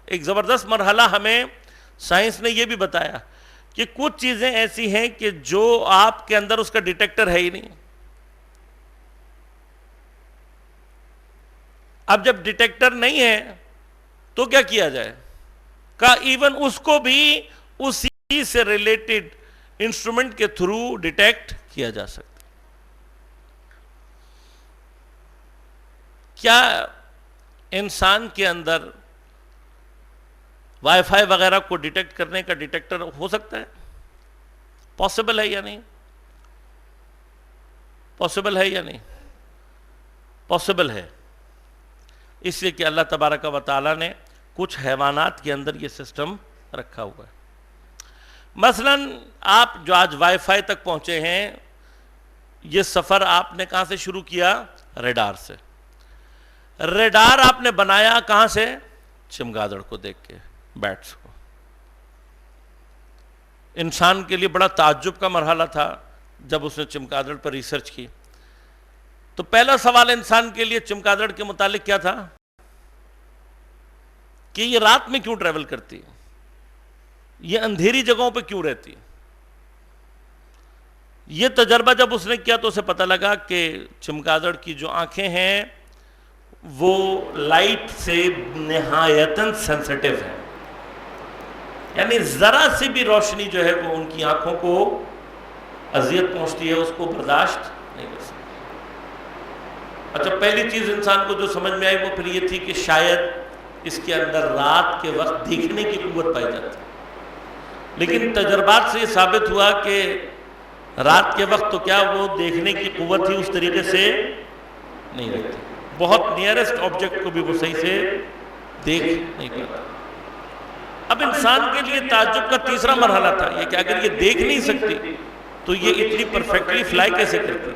ایک زبردست مرحلہ ہمیں سائنس نے یہ بھی بتایا کہ کچھ چیزیں ایسی ہیں کہ جو آپ کے اندر اس کا ڈیٹیکٹر ہے ہی نہیں. اب جب ڈیٹیکٹر نہیں ہے تو کیا کیا جائے؟ کہ ایون اس کو بھی اسی سے ریلیٹڈ انسٹرومنٹ کے تھرو ڈیٹیکٹ کیا جا سکتا. کیا انسان کے اندر وائی فائی وغیرہ کو ڈیٹیکٹ کرنے کا ڈیٹیکٹر ہو سکتا ہے؟ پاسبل ہے یا نہیں؟ پاسبل ہے یا نہیں؟ پاسبل ہے. اس لیے کہ اللہ تبارک و تعالیٰ نے کچھ حیوانات کے اندر یہ سسٹم رکھا ہوا ہے. مثلا آپ جو آج وائی فائی تک پہنچے ہیں, یہ سفر آپ نے کہاں سے شروع کیا؟ ریڈار سے. ریڈار آپ نے بنایا کہاں سے؟ چمگادڑ کو دیکھ کے, بیٹس کو. انسان کے لیے بڑا تعجب کا مرحلہ تھا جب اس نے چمگادڑ پر ریسرچ کی. تو پہلا سوال انسان کے لیے چمگادڑ کے متعلق کیا تھا کہ یہ رات میں کیوں ٹریول کرتی ہے, یہ اندھیری جگہوں پہ کیوں رہتی ہے. یہ تجربہ جب اس نے کیا تو اسے پتہ لگا کہ چمگادڑ کی جو آنکھیں ہیں وہ لائٹ سے نہایتاً سینسٹیو ہے, یعنی ذرا سی بھی روشنی جو ہے وہ ان کی آنکھوں کو اذیت پہنچتی ہے, اس کو برداشت نہیں کر سکتی. اچھا, پہلی چیز انسان کو جو سمجھ میں آئی وہ پھر یہ تھی کہ شاید اس کے اندر رات کے وقت دیکھنے کی قوت پائی جاتی ہے. لیکن تجربات سے یہ ثابت ہوا کہ رات کے وقت تو کیا وہ دیکھنے کی قوت ہی اس طریقے سے نہیں رہتی. بہت نیئرسٹ آبجیکٹ کو بھی وہ صحیح سے دیکھ نہیں پاتا. اب انسان کے لیے تعجب کا تیسرا مرحلہ تھا یہ کہ اگر یہ دیکھ نہیں سکتی تو یہ اتنی پرفیکٹلی فلائی کیسے کرتی.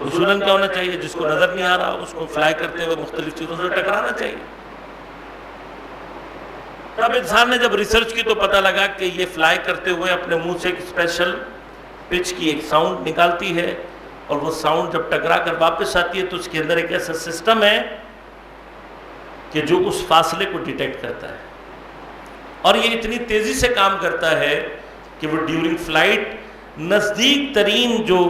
اصولاً کیا ہونا چاہیے؟ جس کو نظر نہیں آ رہا اس کو فلائی کرتے ہوئے مختلف چیزوں سے ٹکرانا چاہیے. اب انسان نے جب ریسرچ کی تو پتہ لگا کہ یہ فلائی کرتے ہوئے اپنے منہ سے ایک اسپیشل پچ کی ایک ساؤنڈ نکالتی ہے, اور وہ ساؤنڈ جب ٹکرا کر واپس آتی ہے تو اس کے اندر ایک ایسا سسٹم ہے کہ جو اس فاصلے کو ڈیٹیکٹ کرتا ہے, اور یہ اتنی تیزی سے کام کرتا ہے کہ وہ ڈیورنگ فلائٹ نزدیک ترین جو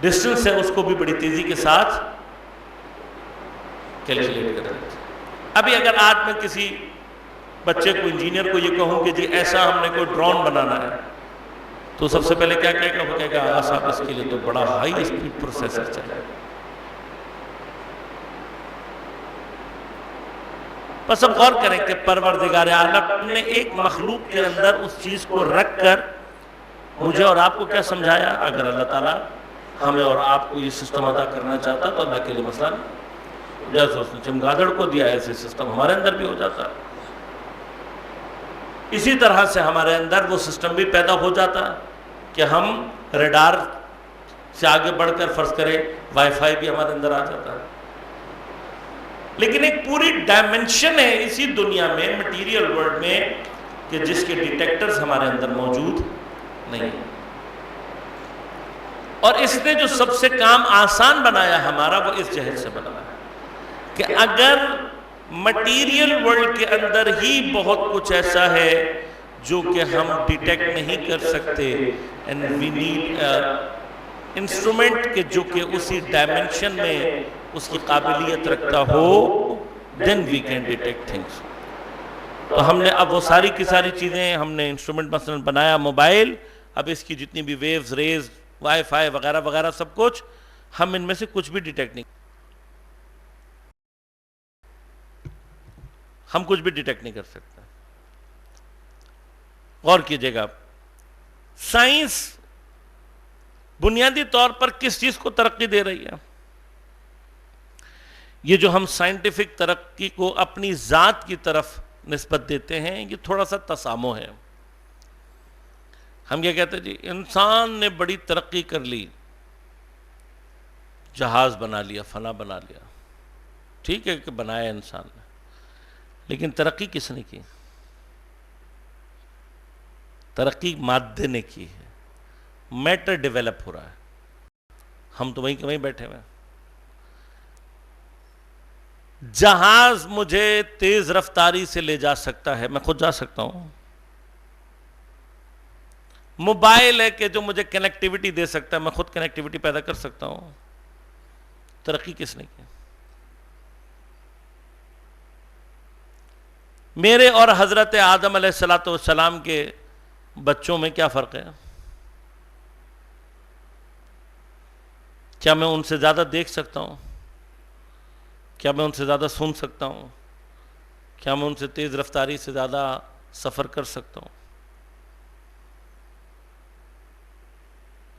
ڈسٹنس ہے اس کو بھی بڑی تیزی کے ساتھ کیلکولیٹ کرتا ہے. ابھی اگر آج میں کسی بچے کو, انجینئر کو یہ کہوں کہ جی ایسا ہم نے کوئی ڈرون بنانا ہے, تو سب سے پہلے کیا کہے گا؟ وہ کہے گا صاحب اس کے لیے تو بڑا ہائی اسپیڈ پروسیسر چاہیے. بس اب غور کریں کہ پروردگار عالم نے ایک مخلوق کے اندر اس چیز کو رکھ کر مجھے اور آپ کو کیا سمجھایا. اگر اللہ تعالیٰ ہمیں اور آپ کو یہ سسٹم ادا کرنا چاہتا تو اللہ کے لیے مسئلہ نہیں. جیسے اس نے چمگادڑ کو دیا ایسے سسٹم ہمارے اندر بھی ہو جاتا. اسی طرح سے ہمارے اندر وہ سسٹم بھی پیدا ہو جاتا کہ ہم ریڈار سے آگے بڑھ کر فرض کریں وائی فائی بھی ہمارے اندر آ جاتا ہے. لیکن ایک پوری ڈائمنشن ہے اسی دنیا میں, مٹیریل ورلڈ میں, کہ جس کے ڈیٹیکٹرز ہمارے اندر موجود نہیں ہیں. اور اس نے جو سب سے کام آسان بنایا ہمارا وہ اس جہت سے بنایا کہ اگر مٹیریل ورلڈ کے اندر ہی بہت کچھ ایسا ہے جو کہ ہم ڈیٹیکٹ نہیں کر سکتے, and we need انسٹرومنٹ کہ جو کہ اسی ڈائمنشن میں اس کی قابلیت رکھتا ہو, then we can detect things. تو ہم نے اب وہ ساری کی ساری چیزیں ہم نے انسٹرومنٹ مثلا بنایا موبائل, اب اس کی جتنی بھی ویوز, ریز, وائی فائی وغیرہ وغیرہ سب کچھ, ہم ان میں سے کچھ بھی ڈیٹیکٹ نہیں, ہم کچھ بھی ڈیٹیکٹ نہیں کر سکتے. غور کیجئے گا, سائنس بنیادی طور پر کس چیز کو ترقی دے رہی ہے؟ یہ جو ہم سائنٹیفک ترقی کو اپنی ذات کی طرف نسبت دیتے ہیں, یہ تھوڑا سا تسامح ہے. ہم یہ کہتے ہیں جی انسان نے بڑی ترقی کر لی, جہاز بنا لیا, فنا بنا لیا. ٹھیک ہے کہ بنایا انسان نے, لیکن ترقی کس نے کی؟ ترقی مادے نے کی ہے. میٹر ڈیولپ ہو رہا ہے, ہم تو وہیں کہ وہیں بیٹھے ہوئے ہیں. جہاز مجھے تیز رفتاری سے لے جا سکتا ہے, میں خود جا سکتا ہوں. موبائل ہے کہ جو مجھے کنیکٹیوٹی دے سکتا ہے, میں خود کنیکٹیوٹی پیدا کر سکتا ہوں. ترقی کس نے کی؟ میرے اور حضرت آدم علیہ السلام کے بچوں میں کیا فرق ہے؟ کیا میں ان سے زیادہ دیکھ سکتا ہوں؟ کیا میں ان سے زیادہ سن سکتا ہوں؟ کیا میں ان سے تیز رفتاری سے زیادہ سفر کر سکتا ہوں؟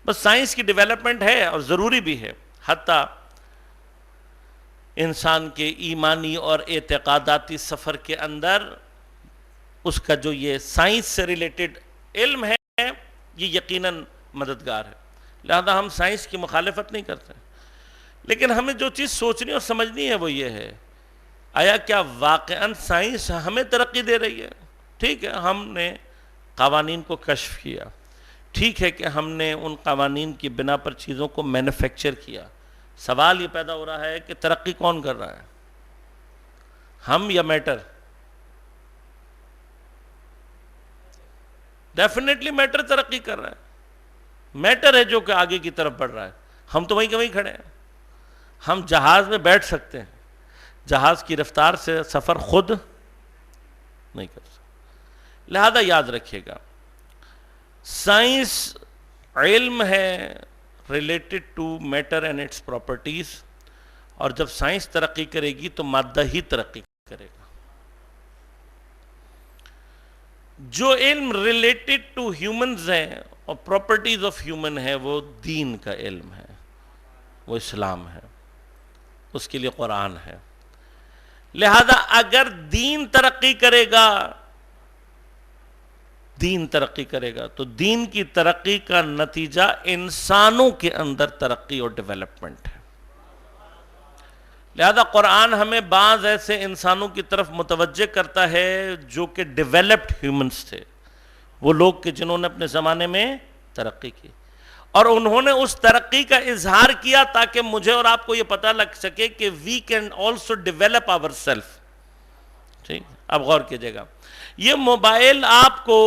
بس سائنس کی ڈیولپمنٹ ہے اور ضروری بھی ہے. حتیٰ انسان کے ایمانی اور اعتقاداتی سفر کے اندر اس کا جو یہ سائنس سے ریلیٹڈ علم ہے یہ یقیناً مددگار ہے. لہذا ہم سائنس کی مخالفت نہیں کرتے, لیکن ہمیں جو چیز سوچنی اور سمجھنی ہے وہ یہ ہے, آیا کیا واقعاً سائنس ہمیں ترقی دے رہی ہے؟ ٹھیک ہے, ہم نے قوانین کو کشف کیا, ٹھیک ہے کہ ہم نے ان قوانین کی بنا پر چیزوں کو مینوفیکچر کیا. سوال یہ پیدا ہو رہا ہے کہ ترقی کون کر رہا ہے, ہم یا میٹر؟ ڈیفینیٹلی میٹر ترقی کر رہا ہے. میٹر ہے جو کہ آگے کی طرف بڑھ رہا ہے. ہم تو وہیں کہ وہیں کھڑے ہیں. ہم جہاز میں بیٹھ سکتے ہیں, جہاز کی رفتار سے سفر خود نہیں کر سکتے. لہذا یاد رکھیے گا, سائنس علم ہے related to matter and its properties, اور جب سائنس ترقی کرے گی تو مادہ ہی ترقی کرے گا. جو علم ریلیٹڈ ٹو ہیومنز ہیں اور پراپرٹیز آف ہیومن ہے وہ دین کا علم ہے, وہ اسلام ہے, اس کے لیے قرآن ہے. لہذا اگر دین ترقی کرے گا, دین ترقی کرے گا تو دین کی ترقی کا نتیجہ انسانوں کے اندر ترقی اور ڈیولپمنٹ ہے. لہذا قرآن ہمیں بعض ایسے انسانوں کی طرف متوجہ کرتا ہے جو کہ ڈیولپڈ ہیومنز تھے, وہ لوگ کہ جنہوں نے اپنے زمانے میں ترقی کی, اور انہوں نے اس ترقی کا اظہار کیا تاکہ مجھے اور آپ کو یہ پتہ لگ سکے کہ we can also develop our self. ٹھیک, اب غور کیجئے گا, یہ موبائل آپ کو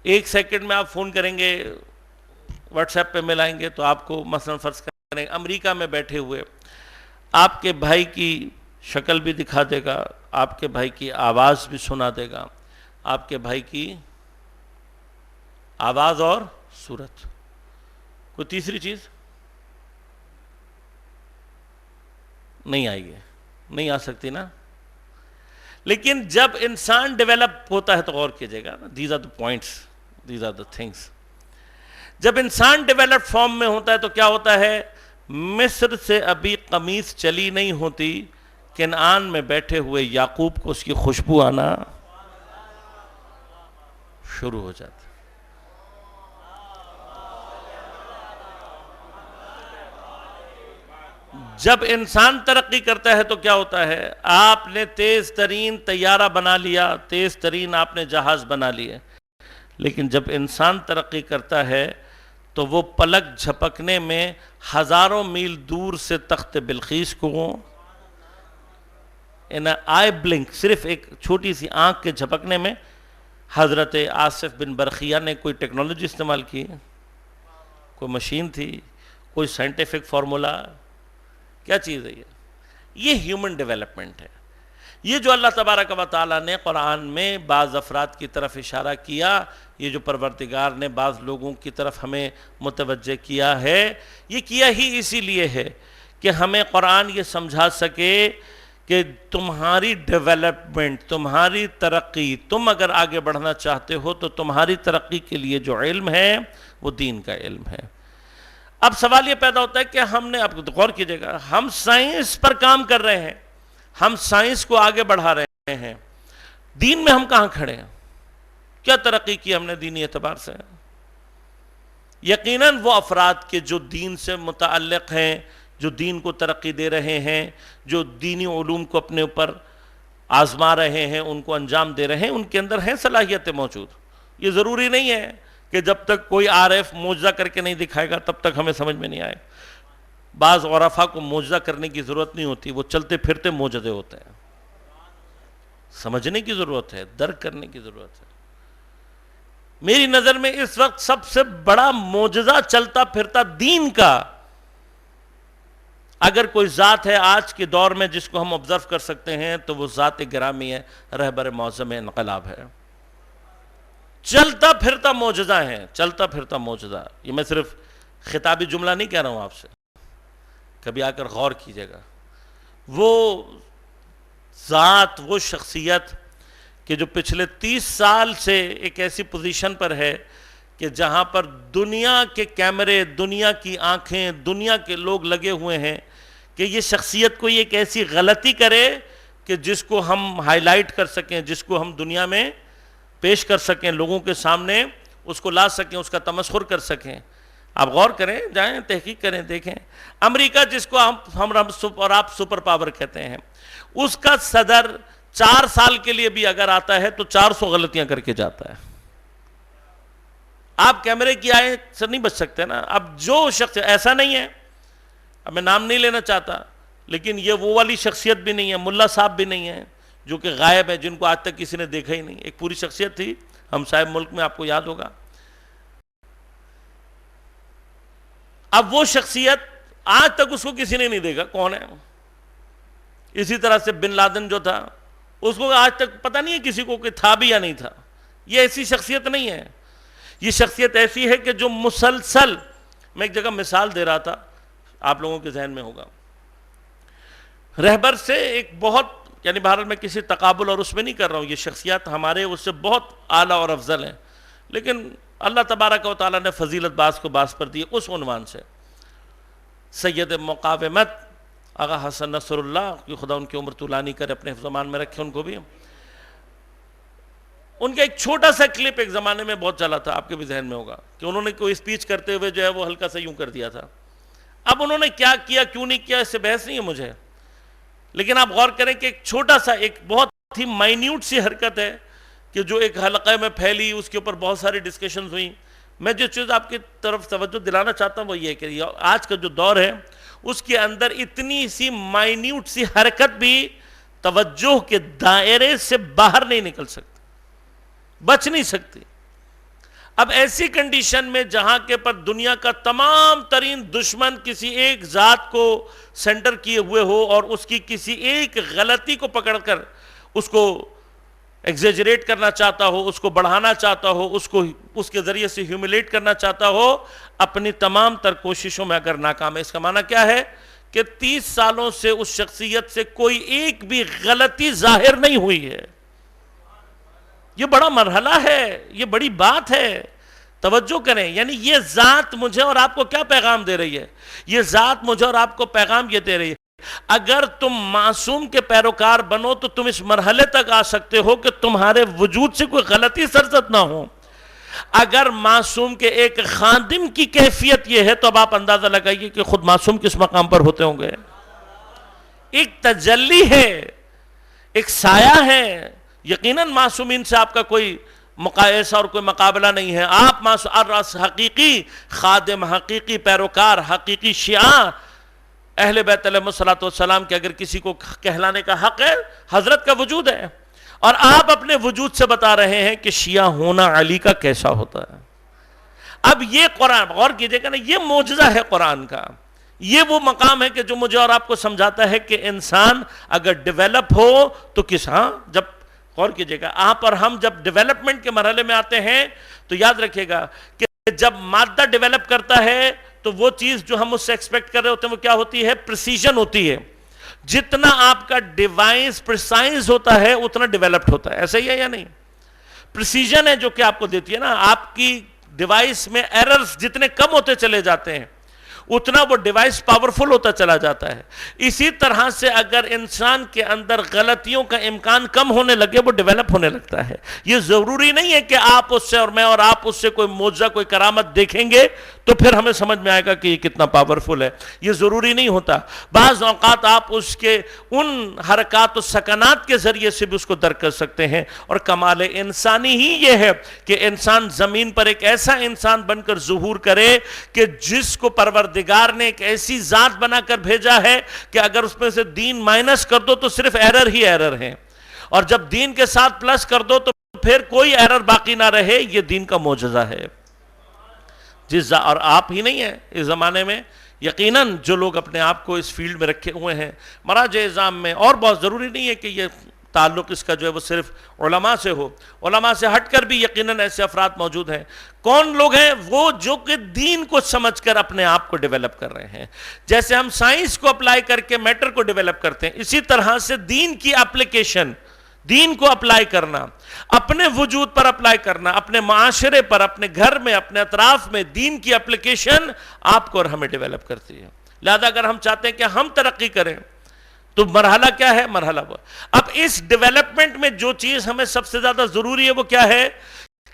1 سیکنڈ میں آپ فون کریں گے, واٹس ایپ پہ ملائیں گے تو آپ کو مثلا فرض کریں امریکہ میں بیٹھے ہوئے آپ کے بھائی کی شکل بھی دکھا دے گا, آپ کے بھائی کی آواز بھی سنا دے گا, آپ کے بھائی کی آواز اور صورت. کوئی تیسری چیز نہیں آئے گی, نہیں آ سکتی نا. لیکن جب انسان ڈیولپ ہوتا ہے تو غور کیجئے گا، these are the points, these are the things. جب انسان ڈیولپ فارم میں ہوتا ہے تو کیا ہوتا ہے؟ مصر سے ابھی قمیص چلی نہیں ہوتی، کنعان میں بیٹھے ہوئے یعقوب کو اس کی خوشبو آنا شروع ہو جاتا. جب انسان ترقی کرتا ہے تو کیا ہوتا ہے؟ آپ نے تیز ترین طیارہ بنا لیا، تیز ترین آپ نے جہاز بنا لیے، لیکن جب انسان ترقی کرتا ہے تو وہ پلک جھپکنے میں ہزاروں میل دور سے تخت بلقیس کو آئی بلنک، صرف ایک چھوٹی سی آنکھ کے جھپکنے میں حضرت آصف بن برقیہ نے کوئی ٹیکنالوجی استعمال کی، کوئی مشین تھی، کوئی سائنٹیفک فارمولا، کیا چیز ہے یہ ہیومن ڈیولپمنٹ ہے. یہ جو اللہ تبارک و تعالیٰ نے قرآن میں بعض افراد کی طرف اشارہ کیا، یہ جو پروردگار نے بعض لوگوں کی طرف ہمیں متوجہ کیا ہے، یہ کیا ہی اسی لیے ہے کہ ہمیں قرآن یہ سمجھا سکے کہ تمہاری ڈیولپمنٹ، تمہاری ترقی، تم اگر آگے بڑھنا چاہتے ہو تو تمہاری ترقی کے لیے جو علم ہے وہ دین کا علم ہے. اب سوال یہ پیدا ہوتا ہے کہ ہم نے، آپ غور کیجئے گا، ہم سائنس پر کام کر رہے ہیں، ہم سائنس کو آگے بڑھا رہے ہیں، دین میں ہم کہاں کھڑے ہیں؟ کیا ترقی کی ہم نے دینی اعتبار سے؟ یقیناً وہ افراد کے جو دین سے متعلق ہیں، جو دین کو ترقی دے رہے ہیں، جو دینی علوم کو اپنے اوپر آزما رہے ہیں، ان کو انجام دے رہے ہیں، ان کے اندر ہیں صلاحیتیں موجود. یہ ضروری نہیں ہے کہ جب تک کوئی عارف معجزہ کر کے نہیں دکھائے گا تب تک ہمیں سمجھ میں نہیں آئے. بعض عرفاء کو معجزہ کرنے کی ضرورت نہیں ہوتی، وہ چلتے پھرتے معجزے ہوتے ہیں. سمجھنے کی ضرورت ہے، درک کرنے کی ضرورت ہے. میری نظر میں اس وقت سب سے بڑا معجزہ چلتا پھرتا دین کا اگر کوئی ذات ہے آج کے دور میں جس کو ہم آبزرو کر سکتے ہیں تو وہ ذات گرامی ہے، رہبر معظم انقلاب ہے. چلتا پھرتا معجزہ ہے، چلتا پھرتا معجزہ. یہ میں صرف خطابی جملہ نہیں کہہ رہا ہوں آپ سے، کبھی آ کر غور کیجئے گا. وہ ذات، وہ شخصیت کہ جو پچھلے 30 سال سے ایک ایسی پوزیشن پر ہے کہ جہاں پر دنیا کے کیمرے، دنیا کی آنکھیں، دنیا کے لوگ لگے ہوئے ہیں کہ یہ شخصیت کوئی ایک ایسی غلطی کرے کہ جس کو ہم ہائی لائٹ کر سکیں، جس کو ہم دنیا میں پیش کر سکیں، لوگوں کے سامنے اس کو لا سکیں، اس کا تمسخر کر سکیں. آپ غور کریں، جائیں تحقیق کریں، دیکھیں. امریکہ جس کو ہم اور آپ سپر پاور کہتے ہیں، اس کا صدر 4 سال کے لیے بھی اگر آتا ہے تو 400 غلطیاں کر کے جاتا ہے. آپ کیمرے کی آئیں سے نہیں بچ سکتے نا. اب جو شخص ایسا نہیں ہے، اب میں نام نہیں لینا چاہتا، لیکن یہ وہ والی شخصیت بھی نہیں ہے، ملا صاحب بھی نہیں ہے جو کہ غائب ہے، جن کو آج تک کسی نے دیکھا ہی نہیں. ایک پوری شخصیت تھی ہم صاحب ملک میں، آپ کو یاد ہوگا. اب وہ شخصیت آج تک اس کو کسی نے نہیں دیکھا کون ہے. اسی طرح سے بن لادن جو تھا، اس کو آج تک پتہ نہیں ہے کسی کو کہ تھا بھی یا نہیں تھا. یہ ایسی شخصیت نہیں ہے. یہ شخصیت ایسی ہے کہ جو مسلسل، میں ایک جگہ مثال دے رہا تھا، آپ لوگوں کے ذہن میں ہوگا، رہبر سے ایک بہت، یعنی بہرحال میں کسی تقابل اور اس میں نہیں کر رہا ہوں، یہ شخصیات ہمارے اس سے بہت اعلیٰ اور افضل ہیں، لیکن اللہ تبارک و تعالیٰ نے فضیلت بعض کو بعض پر دی. اس عنوان سے سید مقاومت آغا حسن نصر اللہ کی خدا ان کی عمر طولانی کرے، اپنے زمان میں رکھے ان کو بھی. ان کا ایک چھوٹا سا کلپ ایک زمانے میں بہت چلا تھا، آپ کے بھی ذہن میں ہوگا، کہ انہوں نے کوئی اسپیچ کرتے ہوئے جو ہے وہ ہلکا سا یوں کر دیا تھا. اب انہوں نے کیا کیا، کیوں نہیں کیا، اس سے بحث نہیں ہے مجھے، لیکن آپ غور کریں کہ ایک چھوٹا سا، ایک بہت ہی مائنیوٹ سی حرکت ہے کہ جو ایک حلقے میں پھیلی، اس کے اوپر بہت ساری ڈسکشنز ہوئیں. میں جو چیز آپ کی طرف توجہ دلانا چاہتا ہوں وہ یہ کہ آج کا جو دور ہے اس کے اندر اتنی سی مائنیوٹ سی حرکت بھی توجہ کے دائرے سے باہر نہیں نکل سکتی، بچ نہیں سکتی. اب ایسی کنڈیشن میں جہاں کے پر دنیا کا تمام ترین دشمن کسی ایک ذات کو سینٹر کیے ہوئے ہو اور اس کی کسی ایک غلطی کو پکڑ کر اس کو ایگزیجریٹ کرنا چاہتا ہو، اس کو بڑھانا چاہتا ہو، اس کے ذریعے سے ہیوملیٹ کرنا چاہتا ہو، اپنی تمام تر کوششوں میں اگر ناکام ہے، اس کا معنی کیا ہے کہ 30 سالوں سے اس شخصیت سے کوئی ایک بھی غلطی ظاہر نہیں ہوئی ہے. یہ بڑا مرحلہ ہے, یہ بڑی بات ہے, توجہ کریں. یعنی یہ ذات مجھے اور آپ کو کیا پیغام دے رہی ہے؟ یہ ذات مجھے اور آپ کو پیغام یہ دے رہی ہے, اگر تم معصوم کے پیروکار بنو تو تم اس مرحلے تک آ سکتے ہو کہ تمہارے وجود سے کوئی غلطی سرزد نہ ہو. اگر معصوم کے ایک خادم کی کیفیت یہ ہے تو اب آپ اندازہ لگائیے کہ خود معصوم کس مقام پر ہوتے ہوں گے. ایک تجلی ہے, ایک سایہ ہے. یقیناً معصومین سے آپ کا کوئی مقایسہ اور کوئی مقابلہ نہیں ہے. آپ معصوم حقیقی خادم, حقیقی پیروکار, حقیقی شیعہ اہل بیت علیہ السلام کے اگر کسی کو کہلانے کا حق ہے, حضرت کا وجود ہے. اور آپ اپنے وجود سے بتا رہے ہیں کہ شیعہ ہونا علی کا کیسا ہوتا ہے. اب یہ قرآن غور کیجئے گا نا, یہ معجزہ ہے قرآن کا. یہ وہ مقام ہے کہ جو مجھے اور آپ کو سمجھاتا ہے کہ انسان اگر ڈیولپ ہو تو جب غور کیجئے گا, آپ اور ہم جب ڈیولپمنٹ کے مرحلے میں آتے ہیں تو یاد رکھیے گا کہ جب مادہ ڈیولپ کرتا ہے تو وہ چیز جو ہم اس سے ایکسپیکٹ کر رہے ہوتے ہیں وہ کیا ہوتی ہے؟ پریسیجن ہوتی ہے. جتنا آپ کا ڈیوائس پریسائز ہوتا ہے اتنا ڈیولپڈ ہوتا ہے. ایسا ہی ہے یا نہیں؟ پریسیجن ہے جو کہ آپ کو دیتی ہے نا, آپ کی ڈیوائس میں ایررز جتنے کم ہوتے چلے جاتے ہیں اتنا وہ ڈیوائس پاورفل ہوتا چلا جاتا ہے. اسی طرح سے اگر انسان کے اندر غلطیوں کا امکان کم ہونے لگے وہ ڈیولپ ہونے لگتا ہے. یہ ضروری نہیں ہے کہ آپ اس سے اور میں اور آپ اس سے کوئی معجزہ, کوئی کرامت دیکھیں گے تو پھر ہمیں سمجھ میں آئے گا کہ یہ کتنا پاورفل ہے. یہ ضروری نہیں ہوتا. بعض اوقات آپ اس کے ان حرکات و سکنات کے ذریعے سے بھی اس کو درک کر سکتے ہیں. اور کمال انسانی ہی یہ ہے کہ انسان زمین پر ایک ایسا انسان بن کر ظہور کرے کہ جس کو پروردگار نے ایک ایسی ذات بنا کر بھیجا ہے کہ اگر اس میں سے دین مائنس کر دو تو صرف ایرر ہی ایرر ہیں, اور جب دین کے ساتھ پلس کر دو تو پھر کوئی ایرر باقی نہ رہے. یہ دین کا معجزہ ہے. اور آپ ہی نہیں ہیں اس زمانے میں, یقیناً جو لوگ اپنے آپ کو اس فیلڈ میں رکھے ہوئے ہیں مراجع اعظام میں, اور بہت ضروری نہیں ہے کہ یہ تعلق اس کا جو ہے وہ صرف علماء سے ہو, علماء سے ہٹ کر بھی یقیناً ایسے افراد موجود ہیں. کون لوگ ہیں؟ وہ جو کہ دین کو سمجھ کر اپنے آپ کو ڈیولپ کر رہے ہیں. جیسے ہم سائنس کو اپلائی کر کے میٹر کو ڈیولپ کرتے ہیں, اسی طرح سے دین کی اپلیکیشن, دین کو اپلائی کرنا, اپنے وجود پر اپلائی کرنا, اپنے معاشرے پر, اپنے گھر میں, اپنے اطراف میں دین کی اپلیکیشن آپ کو اور ہمیں ڈیولپ کرتی ہے. لہذا اگر ہم چاہتے ہیں کہ ہم ترقی کریں تو مرحلہ کیا ہے؟ مرحلہ وہ. اب اس ڈیولپمنٹ میں جو چیز ہمیں سب سے زیادہ ضروری ہے وہ کیا ہے؟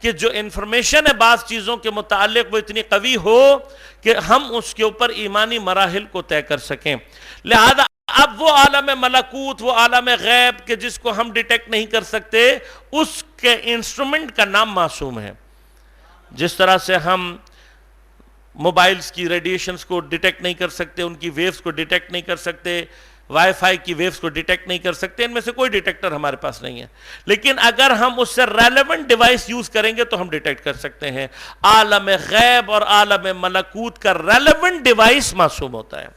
کہ جو انفارمیشن ہے بعض چیزوں کے متعلق وہ اتنی قوی ہو کہ ہم اس کے اوپر ایمانی مراحل کو طے کر سکیں. لہذا اب وہ عالم ملکوت, وہ عالم غیب کہ جس کو ہم ڈیٹیکٹ نہیں کر سکتے, اس کے انسٹرومنٹ کا نام معصوم ہے. جس طرح سے ہم موبائلز کی ریڈیشنز کو ڈیٹیکٹ نہیں کر سکتے, ان کی ویوز کو ڈیٹیکٹ نہیں کر سکتے, وائی فائی کی ویوز کو ڈیٹیکٹ نہیں کر سکتے, ان میں سے کوئی ڈیٹیکٹر ہمارے پاس نہیں ہے. لیکن اگر ہم اس سے ریلیونٹ ڈیوائس یوز کریں گے تو ہم ڈیٹیکٹ کر سکتے ہیں. عالم غیب اور عالم ملکوت کا ریلیونٹ ڈیوائس معصوم ہوتا ہے.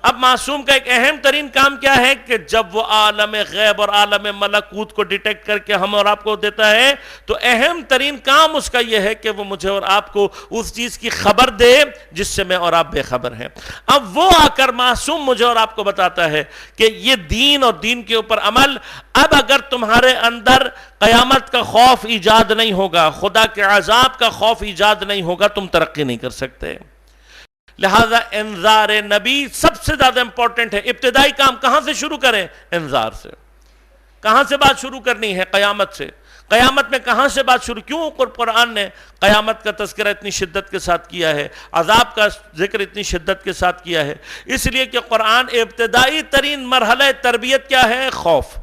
اب معصوم کا ایک اہم ترین کام کیا ہے کہ جب وہ عالم غیب اور عالم ملکوت کو ڈیٹیکٹ کر کے ہم اور آپ کو دیتا ہے تو اہم ترین کام اس کا یہ ہے کہ وہ مجھے اور آپ کو اس چیز کی خبر دے جس سے میں اور آپ بے خبر ہیں. اب وہ آ کر معصوم مجھے اور آپ کو بتاتا ہے کہ یہ دین اور دین کے اوپر عمل, اب اگر تمہارے اندر قیامت کا خوف ایجاد نہیں ہوگا, خدا کے عذاب کا خوف ایجاد نہیں ہوگا, تم ترقی نہیں کر سکتے. لہذا انذار نبی سب سے زیادہ امپورٹنٹ ہے. ابتدائی کام کہاں سے شروع کریں؟ انذار سے. کہاں سے بات شروع کرنی ہے؟ قیامت سے. قیامت میں کہاں سے بات شروع؟ کیوں قرآن نے قیامت کا تذکرہ اتنی شدت کے ساتھ کیا ہے, عذاب کا ذکر اتنی شدت کے ساتھ کیا ہے؟ اس لیے کہ قرآن ابتدائی ترین مرحلہ تربیت کیا ہے؟ خوف.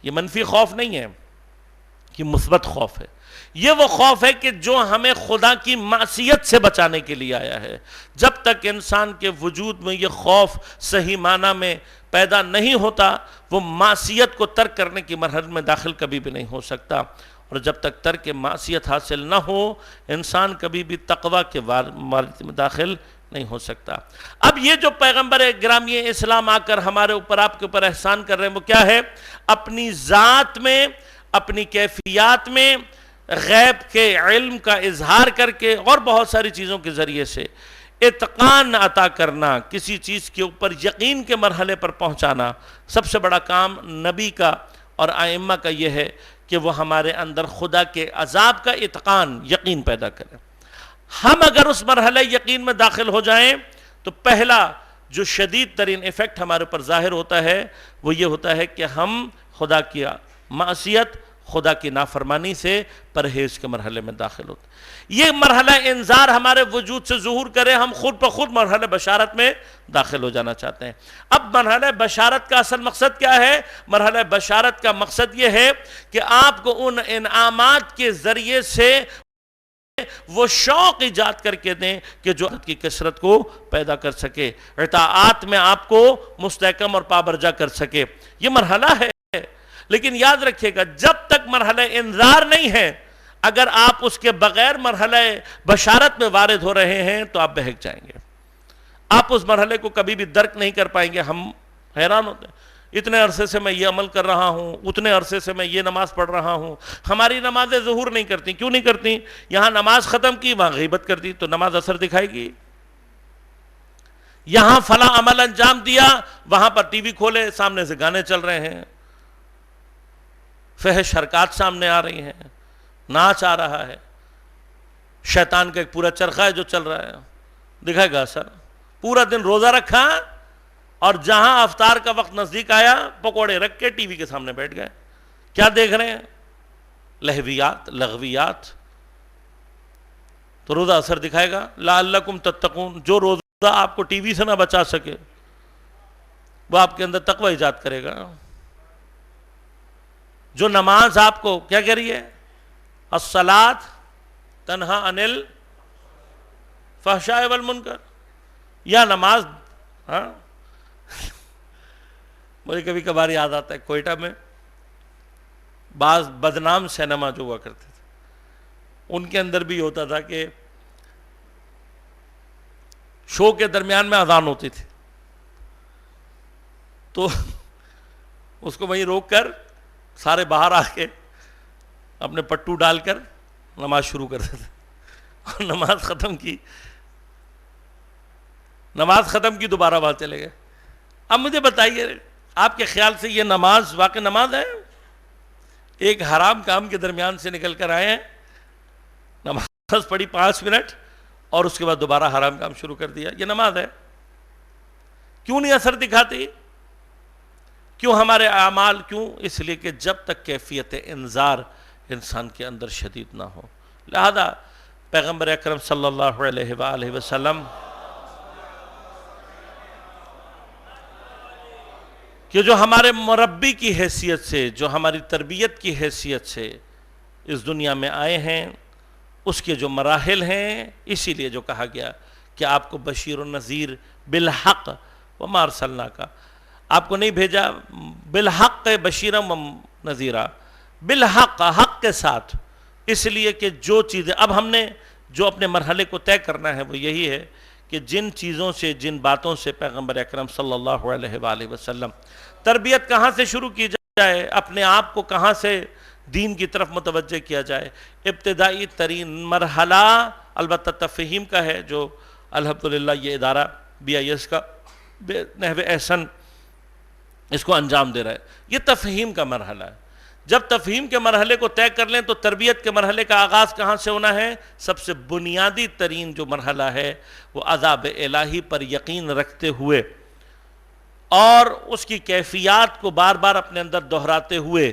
یہ منفی خوف نہیں ہے, یہ مثبت خوف ہے. یہ وہ خوف ہے کہ جو ہمیں خدا کی معصیت سے بچانے کے لیے آیا ہے. جب تک انسان کے وجود میں یہ خوف صحیح معنی میں پیدا نہیں ہوتا وہ معصیت کو ترک کرنے کی مرحلے میں داخل کبھی بھی نہیں ہو سکتا. اور جب تک ترک معصیت حاصل نہ ہو انسان کبھی بھی تقوی کے مرحلے میں داخل نہیں ہو سکتا. اب یہ جو پیغمبر گرامی اسلام آ کر ہمارے اوپر آپ کے اوپر احسان کر رہے ہیں وہ کیا ہے؟ اپنی ذات میں, اپنی کیفیات میں غیب کے علم کا اظہار کر کے اور بہت ساری چیزوں کے ذریعے سے اتقان عطا کرنا، کسی چیز کے اوپر یقین کے مرحلے پر پہنچانا، سب سے بڑا کام نبی کا اور ائمہ کا یہ ہے کہ وہ ہمارے اندر خدا کے عذاب کا اتقان، یقین پیدا کریں۔ ہم اگر اس مرحلہ یقین میں داخل ہو جائیں تو پہلا جو شدید ترین ایفیکٹ ہمارے اوپر ظاہر ہوتا ہے وہ یہ ہوتا ہے کہ ہم خدا کی معصیت، خدا کی نافرمانی سے پرہیز کے مرحلے میں داخل ہوتے ہیں۔ یہ مرحلہ انذار ہمارے وجود سے ظہور کرے، ہم خود بخود مرحلہ بشارت میں داخل ہو جانا چاہتے ہیں۔ اب مرحلہ بشارت کا اصل مقصد کیا ہے؟ مرحلہ بشارت کا مقصد یہ ہے کہ آپ کو ان انعامات کے ذریعے سے وہ شوق ایجاد کر کے دیں کہ جو کی کثرت کو پیدا کر سکے، اطاعات میں آپ کو مستحکم اور پابرجا کر سکے۔ یہ مرحلہ ہے، لیکن یاد رکھیے گا جب تک مرحلہ انذار نہیں ہے، اگر آپ اس کے بغیر مرحلہ بشارت میں وارد ہو رہے ہیں تو آپ بہک جائیں گے، آپ اس مرحلے کو کبھی بھی درک نہیں کر پائیں گے۔ ہم حیران ہوتے ہیں، اتنے عرصے سے میں یہ عمل کر رہا ہوں، اتنے عرصے سے میں یہ نماز پڑھ رہا ہوں، ہماری نمازیں ظہور نہیں کرتی۔ کیوں نہیں کرتی؟ یہاں نماز ختم کی، وہاں غیبت کر دی، تو نماز اثر دکھائے گی۔ یہاں فلاں عمل انجام دیا، وہاں پر ٹی وی کھولے، سامنے سے گانے چل رہے ہیں، فحش حرکات سامنے آ رہی ہیں، ناچ آ رہا ہے، شیطان کا ایک پورا چرخہ ہے جو چل رہا ہے، دکھائے گا اثر؟ پورا دن روزہ رکھا اور جہاں افطار کا وقت نزدیک آیا پکوڑے رکھ کے ٹی وی کے سامنے بیٹھ گئے، کیا دیکھ رہے ہیں؟ لہویات، لغویات۔ تو روزہ اثر دکھائے گا؟ لعلکم تتقون۔ جو روزہ آپ کو ٹی وی سے نہ بچا سکے وہ آپ کے اندر تقوی ایجاد کرے گا۔ جو نماز آپ کو کیا کہہ رہی ہے؟ الصلاۃ تنہا عن الفحشاء والمنکر۔ یا نماز، ہاں مجھے کبھی کبھار یاد آتا ہے کوئٹہ میں بعض بدنام سینما جو ہوا کرتے تھے، ان کے اندر بھی ہوتا تھا کہ شو کے درمیان میں اذان ہوتی تھی، تو اس کو وہیں روک کر سارے باہر آ کے اپنے پٹو ڈال کر نماز شروع کرتے تھے، اور نماز ختم کی دوبارہ وہاں چلے گئے۔ اب مجھے بتائیے، آپ کے خیال سے یہ نماز واقع نماز ہے؟ ایک حرام کام کے درمیان سے نکل کر آئے ہیں، نماز پڑھی 5 منٹ اور اس کے بعد دوبارہ حرام کام شروع کر دیا، یہ نماز ہے؟ کیوں نہیں اثر دکھاتی؟ کیوں ہمارے اعمال کیوں؟ اس لیے کہ جب تک کیفیت انذار انسان کے اندر شدید نہ ہو۔ لہذا پیغمبر اکرم صلی اللہ علیہ وآلہ وسلم کہ جو ہمارے مربی کی حیثیت سے، جو ہماری تربیت کی حیثیت سے اس دنیا میں آئے ہیں، اس کے جو مراحل ہیں، اسی لیے جو کہا گیا کہ آپ کو بشیر و نذیر بالحق وما ارسلناک، آپ کو نہیں بھیجا بالحق بشیرا و نذیرا، بالحق، حق کے ساتھ۔ اس لیے کہ جو چیزیں اب ہم نے جو اپنے مرحلے کو طے کرنا ہے وہ یہی ہے کہ جن چیزوں سے، جن باتوں سے پیغمبر اکرم صلی اللہ علیہ وآلہ وسلم تربیت کہاں سے شروع کی جائے، اپنے آپ کو کہاں سے دین کی طرف متوجہ کیا جائے۔ ابتدائی ترین مرحلہ البتہ تفہیم کا ہے، جو الحمدللہ یہ ادارہ BIS کا بے نحو احسن اس کو انجام دے رہا ہے۔ یہ تفہیم کا مرحلہ ہے۔ جب تفہیم کے مرحلے کو طے کر لیں تو تربیت کے مرحلے کا آغاز کہاں سے ہونا ہے؟ سب سے بنیادی ترین جو مرحلہ ہے وہ عذاب الہی پر یقین رکھتے ہوئے اور اس کی کیفیات کو بار بار اپنے اندر دہراتے ہوئے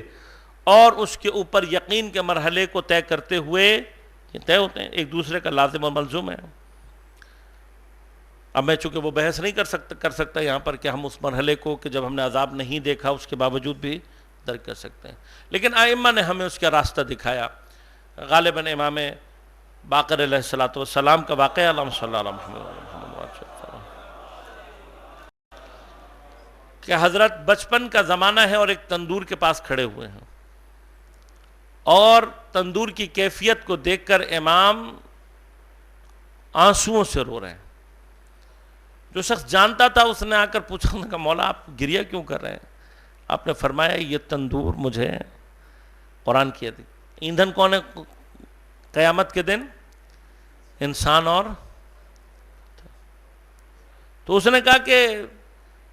اور اس کے اوپر یقین کے مرحلے کو طے کرتے ہوئے یہ طے ہوتے ہیں، ایک دوسرے کا لازم و ملزوم ہے۔ اب میں چونکہ وہ بحث نہیں کر سکتا یہاں پر کہ ہم اس مرحلے کو کہ جب ہم نے عذاب نہیں دیکھا اس کے باوجود بھی درک کر سکتے ہیں، لیکن ائمہ نے ہمیں اس کا راستہ دکھایا۔ غالباً امام باقر علیہ السلام کا واقعہ، اللہم صلی اللہ علیہ محمد، کہ حضرت بچپن کا زمانہ ہے اور ایک تندور کے پاس کھڑے ہوئے ہیں اور تندور کی کیفیت کو دیکھ کر امام آنسوؤں سے رو رہے ہیں۔ جو شخص جانتا تھا اس نے آ کر پوچھا کہ مولا آپ گریہ کیوں کر رہے ہیں؟ آپ نے فرمایا یہ تندور مجھے قرآن کی دی، ایندھن کون ہے قیامت کے دن؟ انسان اور تو اس نے کہا کہ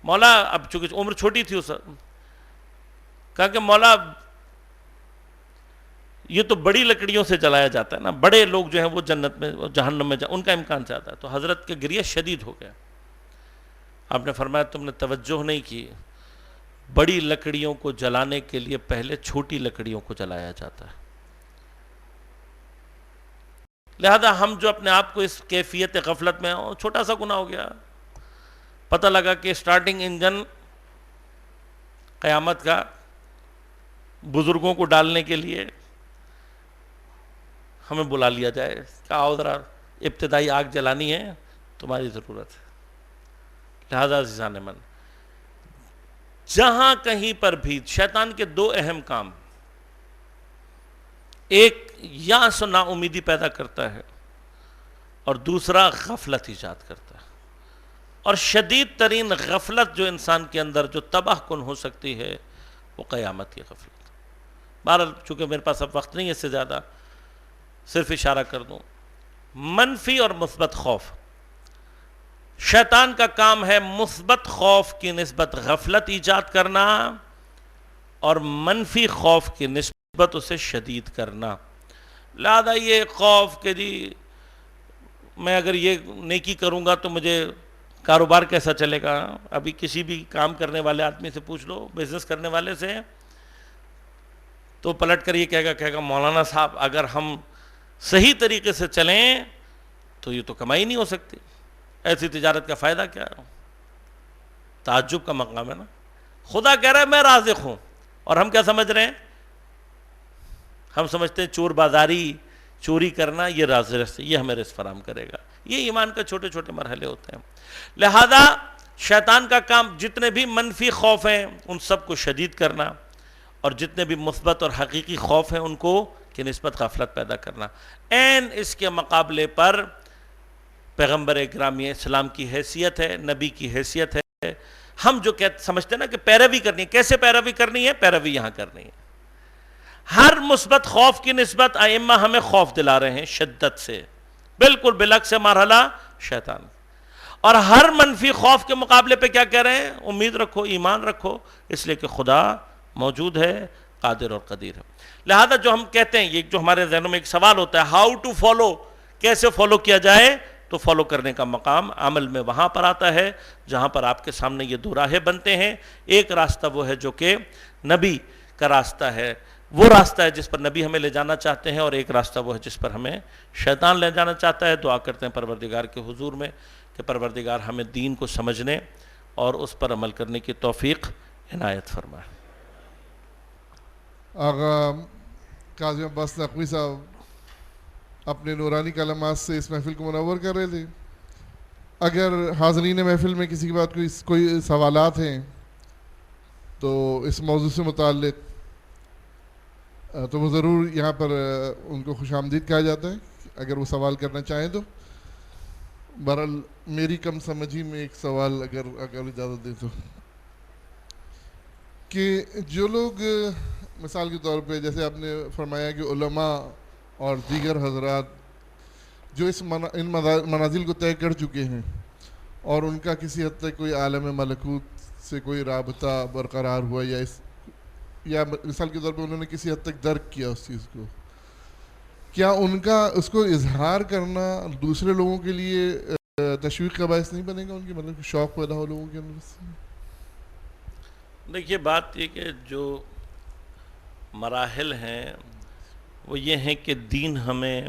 مولا، اب چونکہ عمر چھوٹی تھی اس وقت، کہا کہ مولا یہ تو بڑی لکڑیوں سے جلایا جاتا ہے نا، بڑے لوگ جو ہیں وہ جنت میں جہنم میں ان کا امکان سے آتا ہے. تو حضرت کے گریہ شدید ہو گیا. آپ نے فرمایا تم نے توجہ نہیں کی، بڑی لکڑیوں کو جلانے کے لیے پہلے چھوٹی لکڑیوں کو جلایا جاتا ہے. لہذا ہم جو اپنے آپ کو اس کیفیت غفلت میں، چھوٹا سا گناہ ہو گیا، پتہ لگا کہ سٹارٹنگ انجن قیامت کا بزرگوں کو ڈالنے کے لیے ہمیں بلا لیا جائے کہ آؤ ذرا ابتدائی آگ جلانی ہے، تمہاری ضرورت ہے. لہذا عزیزان من، جہاں کہیں پر بھی شیطان کے دو اہم کام، ایک یأس و نا امیدی پیدا کرتا ہے اور دوسرا غفلت ایجاد کرتا ہے. اور شدید ترین غفلت جو انسان کے اندر جو تباہ کن ہو سکتی ہے وہ قیامت کی غفلت. بہرحال چونکہ میرے پاس اب وقت نہیں ہے اس سے زیادہ، صرف اشارہ کر دوں. منفی اور مثبت خوف، شیطان کا کام ہے مثبت خوف کی نسبت غفلت ایجاد کرنا اور منفی خوف کی نسبت اسے شدید کرنا. لہذا یہ خوف کہ جی میں اگر یہ نیکی کروں گا تو مجھے کاروبار کیسا چلے گا. ابھی کسی بھی کام کرنے والے آدمی سے پوچھ لو، بزنس کرنے والے سے، تو پلٹ کر یہ کہے گا مولانا صاحب اگر ہم صحیح طریقے سے چلیں تو یہ تو کمائی نہیں ہو سکتی، ایسی تجارت کا فائدہ کیا ہے. تعجب کا مقام ہے نا. خدا کہہ رہا ہے میں رازق ہوں، اور ہم کیا سمجھ رہے ہیں؟ ہم سمجھتے ہیں چور بازاری، چوری کرنا یہ رزق، یہ ہمیں رزق فراہم کرے گا. یہ ایمان کے چھوٹے چھوٹے مرحلے ہوتے ہیں. لہذا شیطان کا کام جتنے بھی منفی خوف ہیں ان سب کو شدید کرنا، اور جتنے بھی مثبت اور حقیقی خوف ہیں ان کو کی نسبت غفلت پیدا کرنا. این اس کے مقابلے پر پیغمبر گرامی اسلام کی حیثیت ہے، نبی کی حیثیت ہے. ہم جو سمجھتے ہیں نا کہ پیروی کرنی ہے، کیسے پیروی کرنی ہے؟ پیروی یہاں کرنی ہے. ہر مثبت خوف کی نسبت ائمہ ہمیں خوف دلا رہے ہیں شدت سے، بالکل بالعکس سے مرحلہ شیطان. اور ہر منفی خوف کے مقابلے پہ کیا کہہ رہے ہیں؟ امید رکھو، ایمان رکھو، اس لیے کہ خدا موجود ہے، قادر اور قدیر ہے. لہذا جو ہم کہتے ہیں، یہ جو ہمارے ذہنوں میں ایک سوال ہوتا ہے ہاؤ ٹو فالو، کیسے فالو کیا جائے، تو فالو کرنے کا مقام عمل میں وہاں پر آتا ہے جہاں پر آپ کے سامنے یہ دو راہیں بنتے ہیں. ایک راستہ وہ ہے جو کہ نبی کا راستہ ہے، وہ راستہ ہے جس پر نبی ہمیں لے جانا چاہتے ہیں، اور ایک راستہ وہ ہے جس پر ہمیں شیطان لے جانا چاہتا ہے. دعا کرتے ہیں پروردگار کے حضور میں کہ پروردگار ہمیں دین کو سمجھنے اور اس پر عمل کرنے کی توفیق عنایت فرمائے. آغا قاضی عباس نقوی صاحب اپنے نورانی کلمات سے اس محفل کو منور کر رہے تھے. اگر حاضرین محفل میں کسی کے بعد کوئی سوالات ہیں تو اس موضوع سے متعلق تو وہ ضرور یہاں پر ان کو خوش آمدید کہا جاتا ہے اگر وہ سوال کرنا چاہیں تو. بہرحال میری کم سمجھی میں ایک سوال اگر اجازت دے تو، کہ جو لوگ مثال کے طور پہ جیسے آپ نے فرمایا کہ علماء اور دیگر حضرات جو ان منازل کو طے کر چکے ہیں اور ان کا کسی حد تک کوئی عالم ملکوت سے کوئی رابطہ برقرار ہوا یا مثال کے طور پہ انہوں نے کسی حد تک درک کیا اس چیز کو، کیا ان کا اس کو اظہار کرنا دوسرے لوگوں کے لیے تشویق کا باعث نہیں بنے گا؟ ان کے مطلب شوق پیدا ہو لوگوں کے اندر سے؟ دیکھیے بات یہ کہ جو مراحل ہیں وہ یہ ہیں کہ دین ہمیں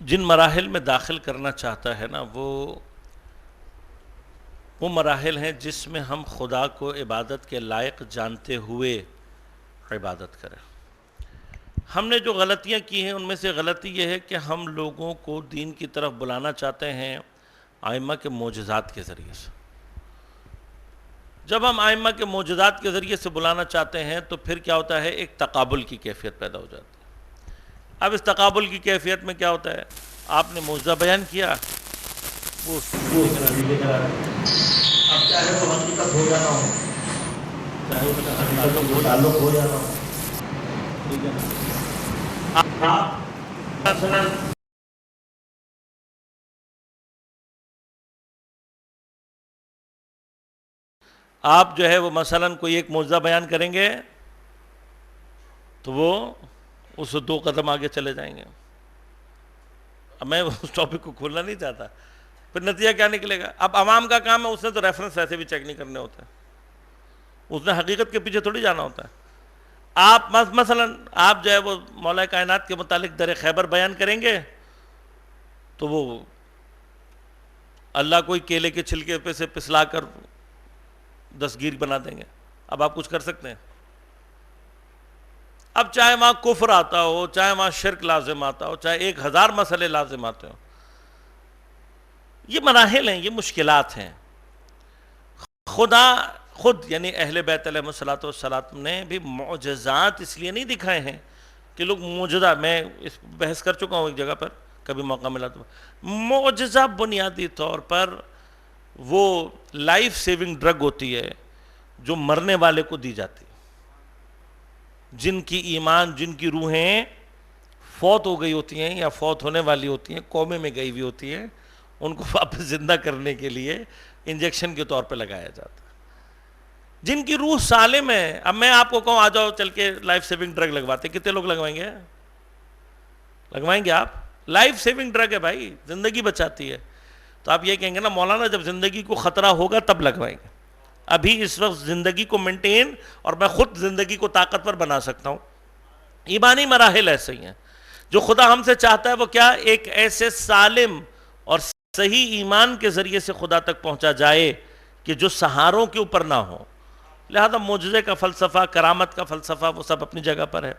جن مراحل میں داخل کرنا چاہتا ہے نا وہ مراحل ہیں جس میں ہم خدا کو عبادت کے لائق جانتے ہوئے عبادت کریں. ہم نے جو غلطیاں کی ہیں ان میں سے غلطی یہ ہے کہ ہم لوگوں کو دین کی طرف بلانا چاہتے ہیں ائمہ کے معجزات کے ذریعے سے. جب ہم ائمہ کے معجزات کے ذریعے سے بلانا چاہتے ہیں تو پھر کیا ہوتا ہے؟ ایک تقابل کی کیفیت پیدا ہو جاتی ہے. اب اس تقابل کی کیفیت میں کیا ہوتا ہے؟ آپ نے معجزہ بیان کیا، وہ اب چاہے وہ حقیقت ہو جانا ہو، چاہے اس کا حقیقت کو تعلق ہو جانا ہو، ٹھیک ہے نا. آپ مثلاً آپ جو ہے وہ مثلاً کوئی ایک معجزہ بیان کریں گے تو وہ اس سے 2 قدم آگے چلے جائیں گے. اب میں اس ٹاپک کو کھولنا نہیں چاہتا. پھر نتیجہ کیا نکلے گا؟ اب عوام کا کام ہے، اس نے تو ریفرنس ایسے بھی چیک نہیں کرنے ہوتے، اس نے حقیقت کے پیچھے تھوڑی جانا ہوتا ہے. آپ مثلاً آپ جو ہے وہ مولا کائنات کے متعلق در خیبر بیان کریں گے تو وہ اللہ کوئی کیلے کے چھلکے پہ سے پسلا کر دستگیر بنا دیں گے. اب آپ کچھ کر سکتے ہیں؟ اب چاہے وہاں کفر آتا ہو، چاہے وہاں شرک لازم آتا ہو، چاہے 1000 مسئلے لازم آتے ہوں، یہ مراحل ہیں، یہ مشکلات ہیں. خدا خود یعنی اہل بیت علیہ الصلوۃ والسلام نے بھی معجزات اس لیے نہیں دکھائے ہیں کہ لوگ معجزہ، میں اس بحث کر چکا ہوں ایک جگہ پر، کبھی موقع ملا تو. معجزہ بنیادی طور پر وہ لائف سیونگ ڈرگ ہوتی ہے جو مرنے والے کو دی جاتی ہے، جن کی ایمان، جن کی روحیں فوت ہو گئی ہوتی ہیں یا فوت ہونے والی ہوتی ہیں، کومے میں گئی ہوئی ہوتی ہیں، ان کو واپس زندہ کرنے کے لیے انجیکشن کے طور پہ لگایا جاتا ہے. جن کی روح سالم ہے، اب میں آپ کو کہوں آ جاؤ چل کے لائف سیونگ ڈرگ لگواتے، کتنے لوگ لگوائیں گے؟ لگوائیں گے آپ؟ لائف سیونگ ڈرگ ہے بھائی، زندگی بچاتی ہے. تو آپ یہ کہیں گے نا مولانا جب زندگی کو خطرہ ہوگا تب لگوائیں گے. ابھی اس وقت زندگی کو مینٹین، اور میں خود زندگی کو طاقتور بنا سکتا ہوں. ایمانی مراحل ایسے ہی ہیں. جو خدا ہم سے چاہتا ہے وہ کیا؟ ایک ایسے سالم اور صحیح ایمان کے ذریعے سے خدا تک پہنچا جائے کہ جو سہاروں کے اوپر نہ ہو. لہذا معجزے کا فلسفہ، کرامت کا فلسفہ، وہ سب اپنی جگہ پر ہے.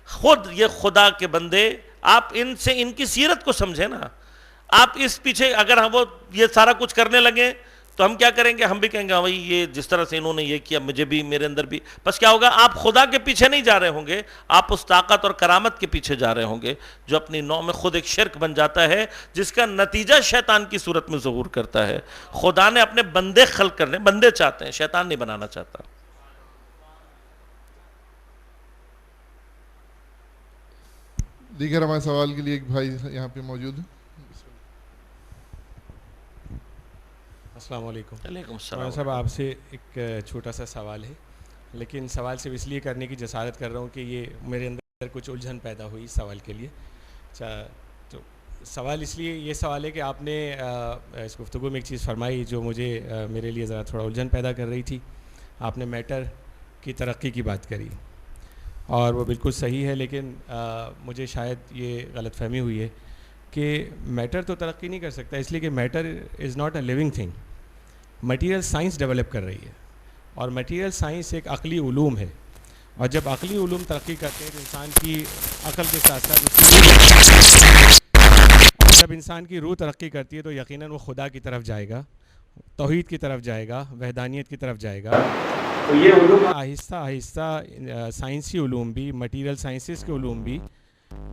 خود یہ خدا کے بندے، آپ ان کی سیرت کو سمجھیں نا. آپ اس پیچھے اگر ہم وہ یہ سارا کچھ کرنے لگیں تو ہم کیا کریں گے؟ ہم بھی کہیں گے بھائی یہ جس طرح سے انہوں نے یہ کیا مجھے بھی، میرے اندر بھی. بس کیا ہوگا؟ آپ خدا کے پیچھے نہیں جا رہے ہوں گے، آپ اس طاقت اور کرامت کے پیچھے جا رہے ہوں گے جو اپنی نوع میں خود ایک شرک بن جاتا ہے، جس کا نتیجہ شیطان کی صورت میں ظہور کرتا ہے. خدا نے اپنے بندے خلق کرنے، بندے چاہتے ہیں، شیطان نہیں بنانا چاہتا. دیگر ہمارے سوال کے لیے ایک بھائی یہاں پہ موجود ہے. السلام علیکم. علیکم السلام. مولانا صاحب، آپ سے ایک چھوٹا سا سوال ہے، لیکن سوال صرف اس لیے کرنے کی جسارت کر رہا ہوں کہ یہ میرے اندر کچھ الجھن پیدا ہوئی اس سوال کے لیے. تو سوال اس لیے یہ سوال ہے کہ آپ نے اس گفتگو میں ایک چیز فرمائی جو مجھے میرے لیے ذرا تھوڑا الجھن پیدا کر رہی تھی. آپ نے میٹر کی ترقی کی بات کری اور وہ بالکل صحیح ہے، لیکن مجھے شاید یہ غلط فہمی ہوئی ہے کہ میٹر تو ترقی نہیں کر سکتا، اس لیے کہ matter is not a living thing. Material science develop کر رہی ہے، اور مٹیریل سائنس ایک عقلی علوم ہے، اور جب عقلی علوم ترقی کرتے ہیں تو انسان کی عقل کے ساتھ ساتھ جب انسان کی روح ترقی کرتی ہے تو یقیناً وہ خدا کی طرف جائے گا، توحید کی طرف جائے گا، وحدانیت کی طرف جائے گا. تو یہ علوم آہستہ آہستہ سائنسی علوم بھی، مٹیریل سائنسز کے علوم بھی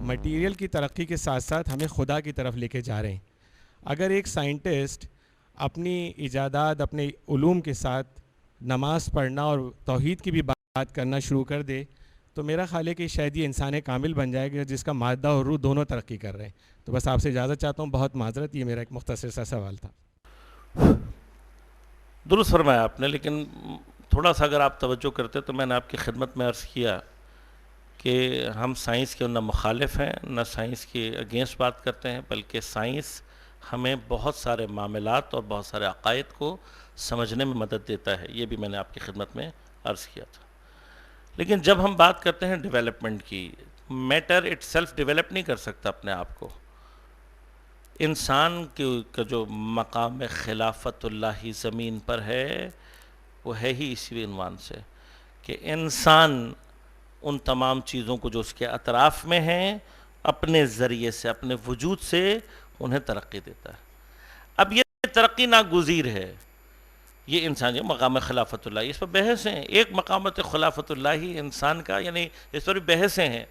مٹیریل کی ترقی کے ساتھ ساتھ ہمیں خدا کی طرف لے کے جا رہے ہیں. اگر ایک سائنٹسٹ اپنی ایجادات، اپنے علوم کے ساتھ نماز پڑھنا اور توحید کی بھی بات کرنا شروع کر دے تو میرا خیال ہے کہ شاید یہ انسان کامل بن جائے گا جس کا مادہ اور روح دونوں ترقی کر رہے ہیں. تو بس آپ سے اجازت چاہتا ہوں، بہت معذرت، یہ میرا ایک مختصر سا سوال تھا. درست فرمایا آپ نے، لیکن تھوڑا سا اگر آپ توجہ کرتے تو میں نے آپ کی خدمت میں عرض کیا کہ ہم سائنس کے نہ مخالف ہیں نہ سائنس کے اگینسٹ بات کرتے ہیں، بلکہ سائنس ہمیں بہت سارے معاملات اور بہت سارے عقائد کو سمجھنے میں مدد دیتا ہے. یہ بھی میں نے آپ کی خدمت میں عرض کیا تھا. لیکن جب ہم بات کرتے ہیں ڈیولپمنٹ کی، میٹر اٹ سیلف ڈیولپ نہیں کر سکتا اپنے آپ کو. انسان کا جو مقام خلافت اللہ زمین پر ہے وہ ہے ہی اسی عنوان سے کہ انسان ان تمام چیزوں کو جو اس کے اطراف میں ہیں اپنے ذریعے سے، اپنے وجود سے انہیں ترقی دیتا ہے. اب یہ ترقی ناگزیر ہے، یہ انسان، یہ مقام خلافت اللہ، اس پر بحث ہیں. ایک مقامت خلافت اللہ انسان کا، یعنی اس پر بھی بحثیں ہیں.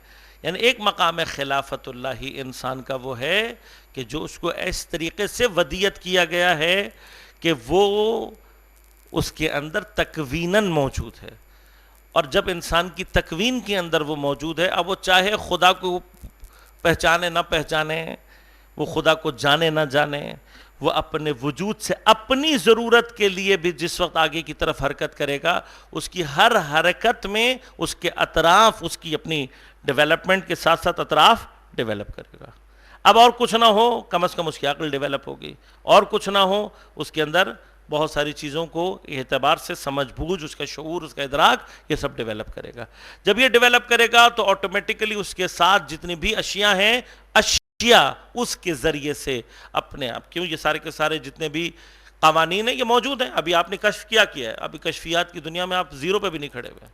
یعنی ایک مقام خلافت اللہ انسان کا وہ ہے کہ جو اس کو اس طریقے سے ودیت کیا گیا ہے کہ وہ اس کے اندر تکویناً موجود ہے. اور جب انسان کی تکوین کے اندر وہ موجود ہے، اب وہ چاہے خدا کو پہچانے نہ پہچانے، وہ خدا کو جانے نہ جانے، وہ اپنے وجود سے اپنی ضرورت کے لیے بھی جس وقت آگے کی طرف حرکت کرے گا، اس کی ہر حرکت میں اس کے اطراف اس کی اپنی ڈیولپمنٹ کے ساتھ ساتھ اطراف ڈیولپ کرے گا. اب اور کچھ نہ ہو، کم از کم اس کی عقل ڈیولپ ہوگی، اور کچھ نہ ہو اس کے اندر بہت ساری چیزوں کو اعتبار سے سمجھ بوجھ، اس کا شعور، اس کا ادراک، یہ سب ڈیولپ کرے گا. جب یہ ڈیولپ کرے گا تو آٹومیٹیکلی اس کے ساتھ جتنی بھی اشیاء ہیں، اشیاء اس کے ذریعے سے اپنے آپ، کیوں یہ سارے کے سارے جتنے بھی قوانین ہیں یہ موجود ہیں. ابھی آپ نے کشف کیا ہے، ابھی کشفیات کی دنیا میں آپ زیرو پہ بھی نہیں کھڑے ہوئے،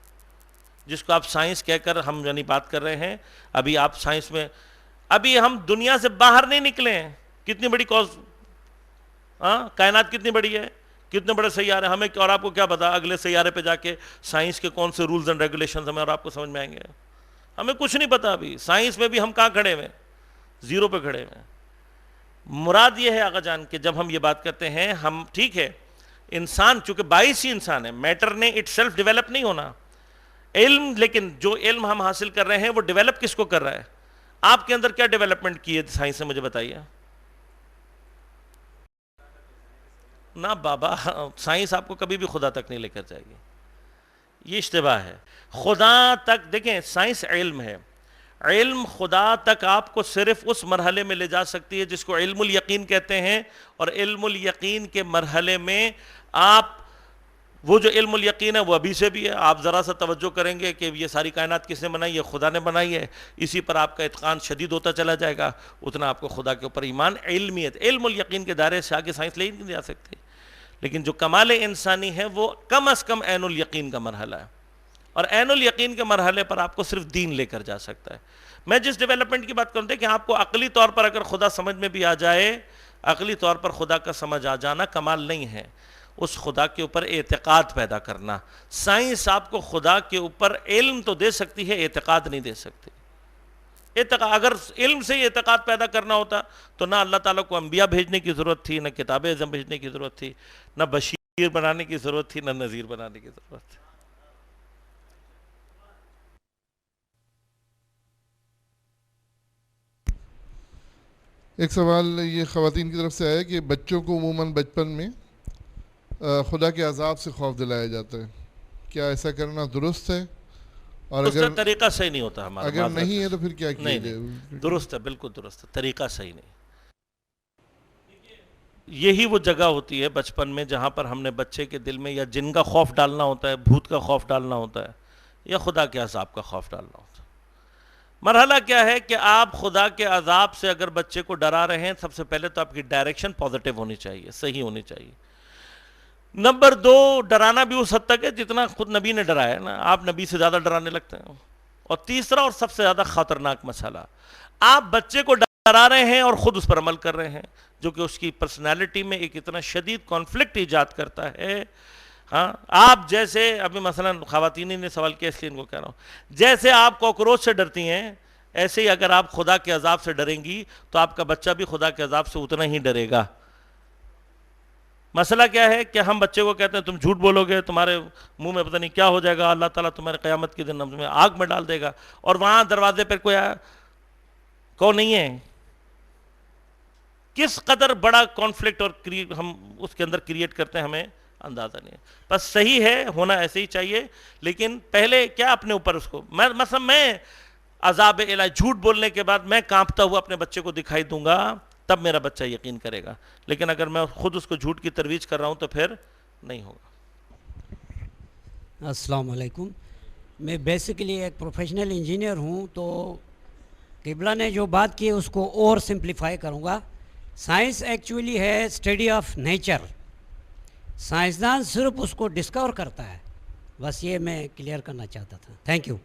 جس کو آپ سائنس کہہ کر ہم یعنی بات کر رہے ہیں. ابھی آپ سائنس میں، ابھی ہم دنیا سے باہر نہیں نکلے ہیں. کتنی بڑی کائنات کتنی بڑی ہے، کتنے بڑے سیارے، ہمیں اور آپ کو کیا پتا اگلے سیارے پہ جا کے سائنس کے کون سے رولز اینڈ ریگولیشنز ہمیں اور آپ کو سمجھ میں آئیں گے؟ ہمیں کچھ نہیں پتا. ابھی سائنس میں بھی ہم کہاں کھڑے ہوئے؟ زیرو پہ کھڑے ہوئے. مراد یہ ہے آقا جان کہ جب ہم یہ بات کرتے ہیں، ہم ٹھیک ہے انسان چونکہ باعث ہی انسان ہے، میٹر نے اٹ سیلف ڈیولپ نہیں ہونا. علم، لیکن جو علم ہم حاصل کر رہے ہیں وہ ڈیولپ کس کو کر رہا ہے؟ آپ کے اندر کیا ڈیولپمنٹ کی ہے سائنس نے؟ مجھے بتائیے. نہ بابا، سائنس آپ کو کبھی بھی خدا تک نہیں لے کر جائے گی، یہ اشتباہ ہے. خدا تک دیکھیں، سائنس علم ہے، علم خدا تک آپ کو صرف اس مرحلے میں لے جا سکتی ہے جس کو علم الیقین کہتے ہیں. اور علم الیقین کے مرحلے میں آپ، وہ جو علم الیقین ہے وہ ابھی سے بھی ہے. آپ ذرا سا توجہ کریں گے کہ یہ ساری کائنات کس نے بنائی ہے؟ خدا نے بنائی ہے. اسی پر آپ کا اتقان شدید ہوتا چلا جائے گا، اتنا آپ کو خدا کے اوپر ایمان، علمیت، علم الیقین کے دائرے سے آگے سائنس لے ہی نہیں جا سکتی. لیکن جو کمال انسانی ہے وہ کم از کم عین الیقین کا مرحلہ ہے، اور عین الیقین کے مرحلے پر آپ کو صرف دین لے کر جا سکتا ہے. میں جس ڈیولپمنٹ کی بات کرتا ہوں کہ آپ کو عقلی طور پر اگر خدا سمجھ میں بھی آ جائے، عقلی طور پر خدا کا سمجھ آ جانا کمال نہیں ہے، اس خدا کے اوپر اعتقاد پیدا کرنا. سائنس آپ کو خدا کے اوپر علم تو دے سکتی ہے، اعتقاد نہیں دے سکتی. اگر علم سے اعتقاد پیدا کرنا ہوتا تو نہ اللہ تعالیٰ کو انبیاء بھیجنے کی ضرورت تھی، نہ کتاب اعظم بھیجنے کی ضرورت تھی، نہ بشیر بنانے کی ضرورت تھی، نہ نذیر بنانے کی ضرورت تھی. ایک سوال یہ خواتین کی طرف سے آیا کہ بچوں کو عموماً بچپن میں خدا کے عذاب سے خوف دلایا جاتا ہے، کیا ایسا کرنا درست ہے؟ اور اس کا طریقہ صحیح نہیں ہوتا ہمارا. اگر نہیں ہے تو پھر کیا کیا جائے؟ درست ہے، بالکل درست ہے، طریقہ صحیح نہیں. یہی وہ جگہ ہوتی ہے بچپن میں جہاں پر ہم نے بچے کے دل میں یا جن کا خوف ڈالنا ہوتا ہے، بھوت کا خوف ڈالنا ہوتا ہے، یا خدا کے عذاب کا خوف ڈالنا ہوتا ہے. مرحلہ کیا ہے کہ آپ خدا کے عذاب سے اگر بچے کو ڈرا رہے ہیں، سب سے پہلے تو آپ کی ڈائریکشن پازیٹیو ہونی چاہیے، صحیح ہونی چاہیے. نمبر 2، ڈرانا بھی اس حد تک ہے جتنا خود نبی نے ڈرایا نا، آپ نبی سے زیادہ ڈرانے لگتے ہیں. اور تیسرا اور سب سے زیادہ خطرناک مسئلہ، آپ بچے کو ڈرا رہے ہیں اور خود اس پر عمل کر رہے ہیں، جو کہ اس کی پرسنالٹی میں ایک اتنا شدید کانفلکٹ ایجاد کرتا ہے. ہاں، آپ جیسے ابھی مثلا خواتین نے سوال کیا، اس لیے ان کو کہہ رہا ہوں، جیسے آپ کاکروچ سے ڈرتی ہیں، ایسے ہی اگر آپ خدا کے عذاب سے ڈریں گی تو آپ کا بچہ بھی خدا کے عذاب سے اتنا ہی ڈرے گا. مسئلہ کیا ہے کہ ہم بچے کو کہتے ہیں تم جھوٹ بولو گے، تمہارے منہ میں پتہ نہیں کیا ہو جائے گا، اللہ تعالیٰ تمہارے قیامت کے دن تمہیں آگ میں ڈال دے گا، اور وہاں دروازے پر کوئی نہیں ہے. کس قدر بڑا کانفلکٹ اور ہم اس کے اندر کریٹ کرتے ہیں، ہمیں اندازہ نہیں ہے. بس صحیح ہے، ہونا ایسے ہی چاہیے، لیکن پہلے کیا اپنے اوپر اس کو، مثلا میں عذاب الہی، جھوٹ بولنے کے بعد میں کانپتا ہوا اپنے بچے کو دکھائی دوں گا، تب میرا بچہ یقین کرے گا. لیکن اگر میں خود اس کو جھوٹ کی ترویج کر رہا ہوں تو پھر نہیں ہوگا. السلام علیکم. میں بیسیکلی ایک پروفیشنل انجینئر ہوں، تو قبلہ نے جو بات کی اس کو اور سمپلیفائی کروں گا. سائنس ایکچولی ہے اسٹڈی آف نیچر، سائنسدان صرف اس کو ڈسکور کرتا ہے. بس یہ میں کلیئر کرنا چاہتا تھا. Thank you.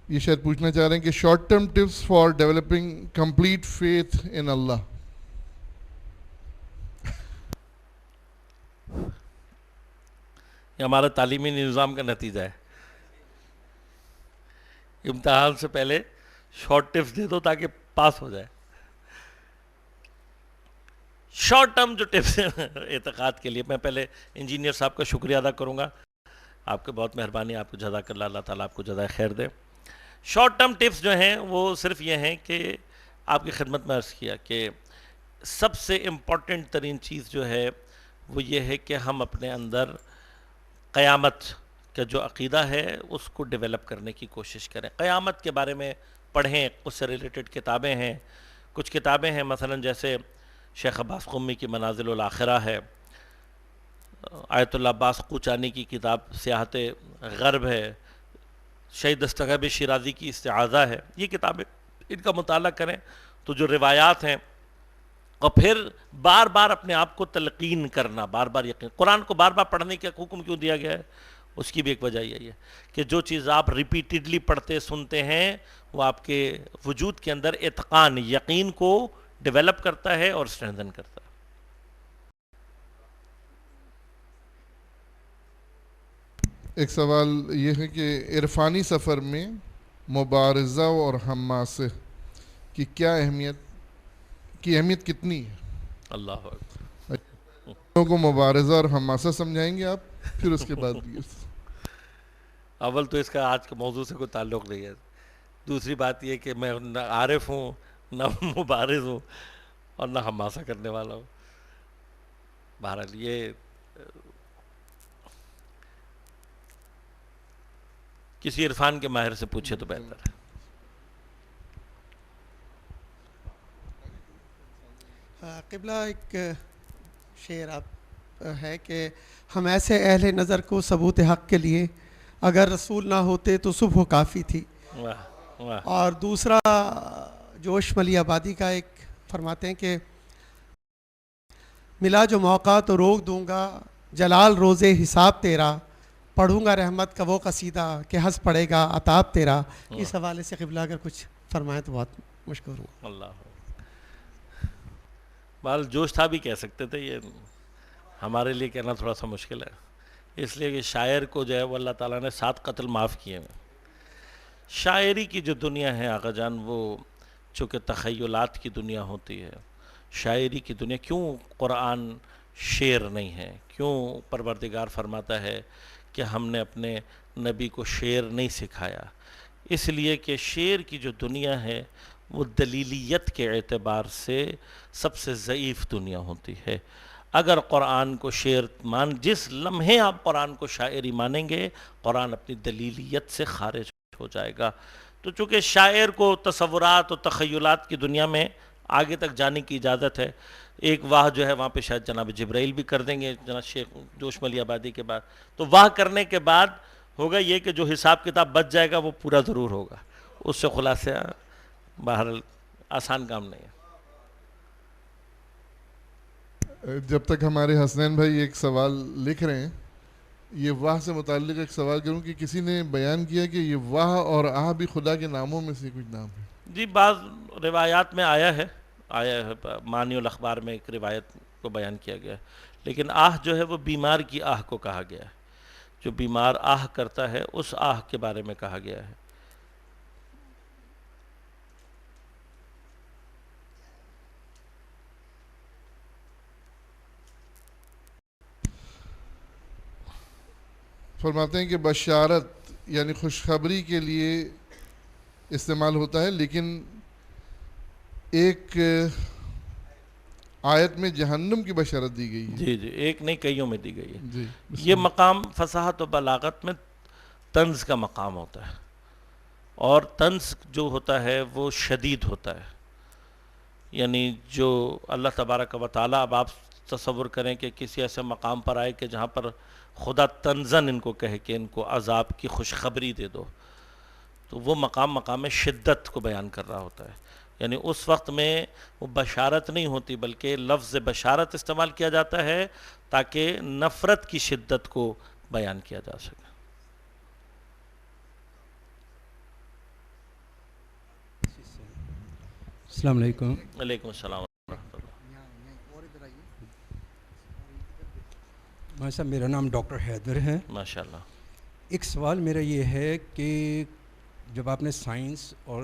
یہ شاید پوچھنا چاہ رہے ہیں کہ short term tips for developing complete faith in Allah. یہ ہمارا تعلیمی نظام کا نتیجہ ہے. امتحان سے پہلے شارٹ ٹپس دے دو تاکہ پاس ہو جائے. شارٹ ٹرم جو ٹپس ہیں اعتقاد کے لیے، میں پہلے انجینئر صاحب کا شکریہ ادا کروں گا آپ کی بہت مہربانی, آپ کو جزاک اللہ, اللہ تعالیٰ آپ کو جزائے خیر دے. شارٹ ٹرم ٹپس جو ہیں وہ صرف یہ ہیں کہ آپ کی خدمت میں عرض کیا کہ سب سے امپورٹنٹ ترین چیز جو ہے وہ یہ ہے کہ ہم اپنے اندر قیامت کا جو عقیدہ ہے اس کو ڈیولپ کرنے کی کوشش کریں. قیامت کے بارے میں پڑھیں, اس سے ریلیٹڈ کتابیں ہیں, کچھ کتابیں ہیں مثلا جیسے شیخ عباس قمی کی منازل الآخرہ ہے, آیت اللہ عباس قوچانی کی کتاب سیاحت غرب ہے, شہید دستگیب شیرازی کی استعاذہ ہے. یہ کتابیں ان کا مطالعہ کریں تو جو روایات ہیں, اور پھر بار بار اپنے آپ کو تلقین کرنا, بار بار یقین. قرآن کو بار بار پڑھنے کا حکم کیوں دیا گیا ہے, اس کی بھی ایک وجہ یہی ہے کہ جو چیز آپ ریپیٹڈلی پڑھتے سنتے ہیں وہ آپ کے وجود کے اندر اتقان, یقین کو ڈیولپ کرتا ہے اور اسٹرینتھن کرتا ہے. ایک سوال یہ ہے کہ عرفانی سفر میں مبارزہ اور حماسہ کی اہمیت کتنی ہے؟ اللہ اکبر. لوگوں کو مبارزہ اور حماسہ سمجھائیں گے آپ, پھر اس کے بعد اول تو اس کا آج کے موضوع سے کوئی تعلق نہیں ہے. دوسری بات یہ کہ میں نہ عارف ہوں, نہ مبارز ہوں, اور نہ حماسہ کرنے والا ہوں. بہرحال یہ کسی عرفان کے ماہر سے پوچھے تو بہتر ہے. قبلہ ایک شعر آپ ہے کہ ہم ایسے اہل نظر کو ثبوت حق کے لیے اگر رسول نہ ہوتے تو صبح کافی تھی. اور دوسرا جوش ملی آبادی کا ایک فرماتے ہیں کہ ملا جو موقع تو روک دوں گا جلال روز حساب تیرا, پڑھوں گا رحمت کا وہ قصیدہ کہ ہنس پڑے گا عطاب تیرا. اس حوالے سے قبلہ اگر کچھ فرمائیں تو بہت مشکور ہوں. اللہ بال جوش تھا بھی کہہ سکتے تھے, یہ ہمارے لیے کہنا تھوڑا سا مشکل ہے, اس لیے کہ شاعر کو جو ہے وہ اللہ تعالیٰ نے 7 قتل معاف کیے ہیں. شاعری کی جو دنیا ہے آقا جان, وہ چونکہ تخیلات کی دنیا ہوتی ہے, شاعری کی دنیا. کیوں قرآن شعر نہیں ہے, کیوں پروردگار فرماتا ہے کہ ہم نے اپنے نبی کو شعر نہیں سکھایا؟ اس لیے کہ شعر کی جو دنیا ہے وہ دلیلیت کے اعتبار سے سب سے ضعیف دنیا ہوتی ہے. اگر قرآن کو شعر جس لمحے آپ قرآن کو شاعری مانیں گے, قرآن اپنی دلیلیت سے خارج ہو جائے گا. تو چونکہ شاعر کو تصورات و تخیلات کی دنیا میں آگے تک جانے کی اجازت ہے. ایک واہ جو ہے وہاں پہ شاید جناب جبرائیل بھی کر دیں گے جناب شیخ جوش ملی آبادی کے بعد. تو واہ کرنے کے بعد ہوگا یہ کہ جو حساب کتاب بچ جائے گا وہ پورا ضرور ہوگا. اس سے خلاصہ بہرحال آسان کام نہیں ہے. جب تک ہمارے حسنین بھائی ایک سوال لکھ رہے ہیں, یہ واہ سے متعلق ایک سوال کروں کہ کسی نے بیان کیا کہ یہ واہ اور آہ بھی خدا کے ناموں میں سے کچھ نام ہے. جی بعض روایات میں آیا ہے معنی الاخبار میں ایک روایت کو بیان کیا گیا ہے, لیکن آہ جو ہے وہ بیمار کی آہ کو کہا گیا ہے. جو بیمار آہ کرتا ہے اس آہ کے بارے میں کہا گیا ہے. فرماتے ہیں کہ بشارت یعنی خوشخبری کے لیے استعمال ہوتا ہے, لیکن ایک آیت میں جہنم کی بشارت دی گئی ہے. جی جی, ایک نہیں کئیوں میں دی گئی ہے. جی یہ مقام فصاحت و بلاغت میں طنز کا مقام ہوتا ہے, اور طنز جو ہوتا ہے وہ شدید ہوتا ہے. یعنی جو اللہ تبارک و تعالیٰ, اب آپ تصور کریں کہ کسی ایسے مقام پر آئے کہ جہاں پر خدا طنزاً ان کو کہے کہ ان کو عذاب کی خوشخبری دے دو, تو وہ مقام شدت کو بیان کر رہا ہوتا ہے. یعنی اس وقت میں وہ بشارت نہیں ہوتی بلکہ لفظ بشارت استعمال کیا جاتا ہے تاکہ نفرت کی شدت کو بیان کیا جا سکے. السلام علیکم. وعلیکم السلام ورحمۃ اللہ. ماشاء صاحب, میرا نام ڈاکٹر حیدر ہے. ماشاء اللہ. ایک سوال میرا یہ ہے کہ جب آپ نے سائنس اور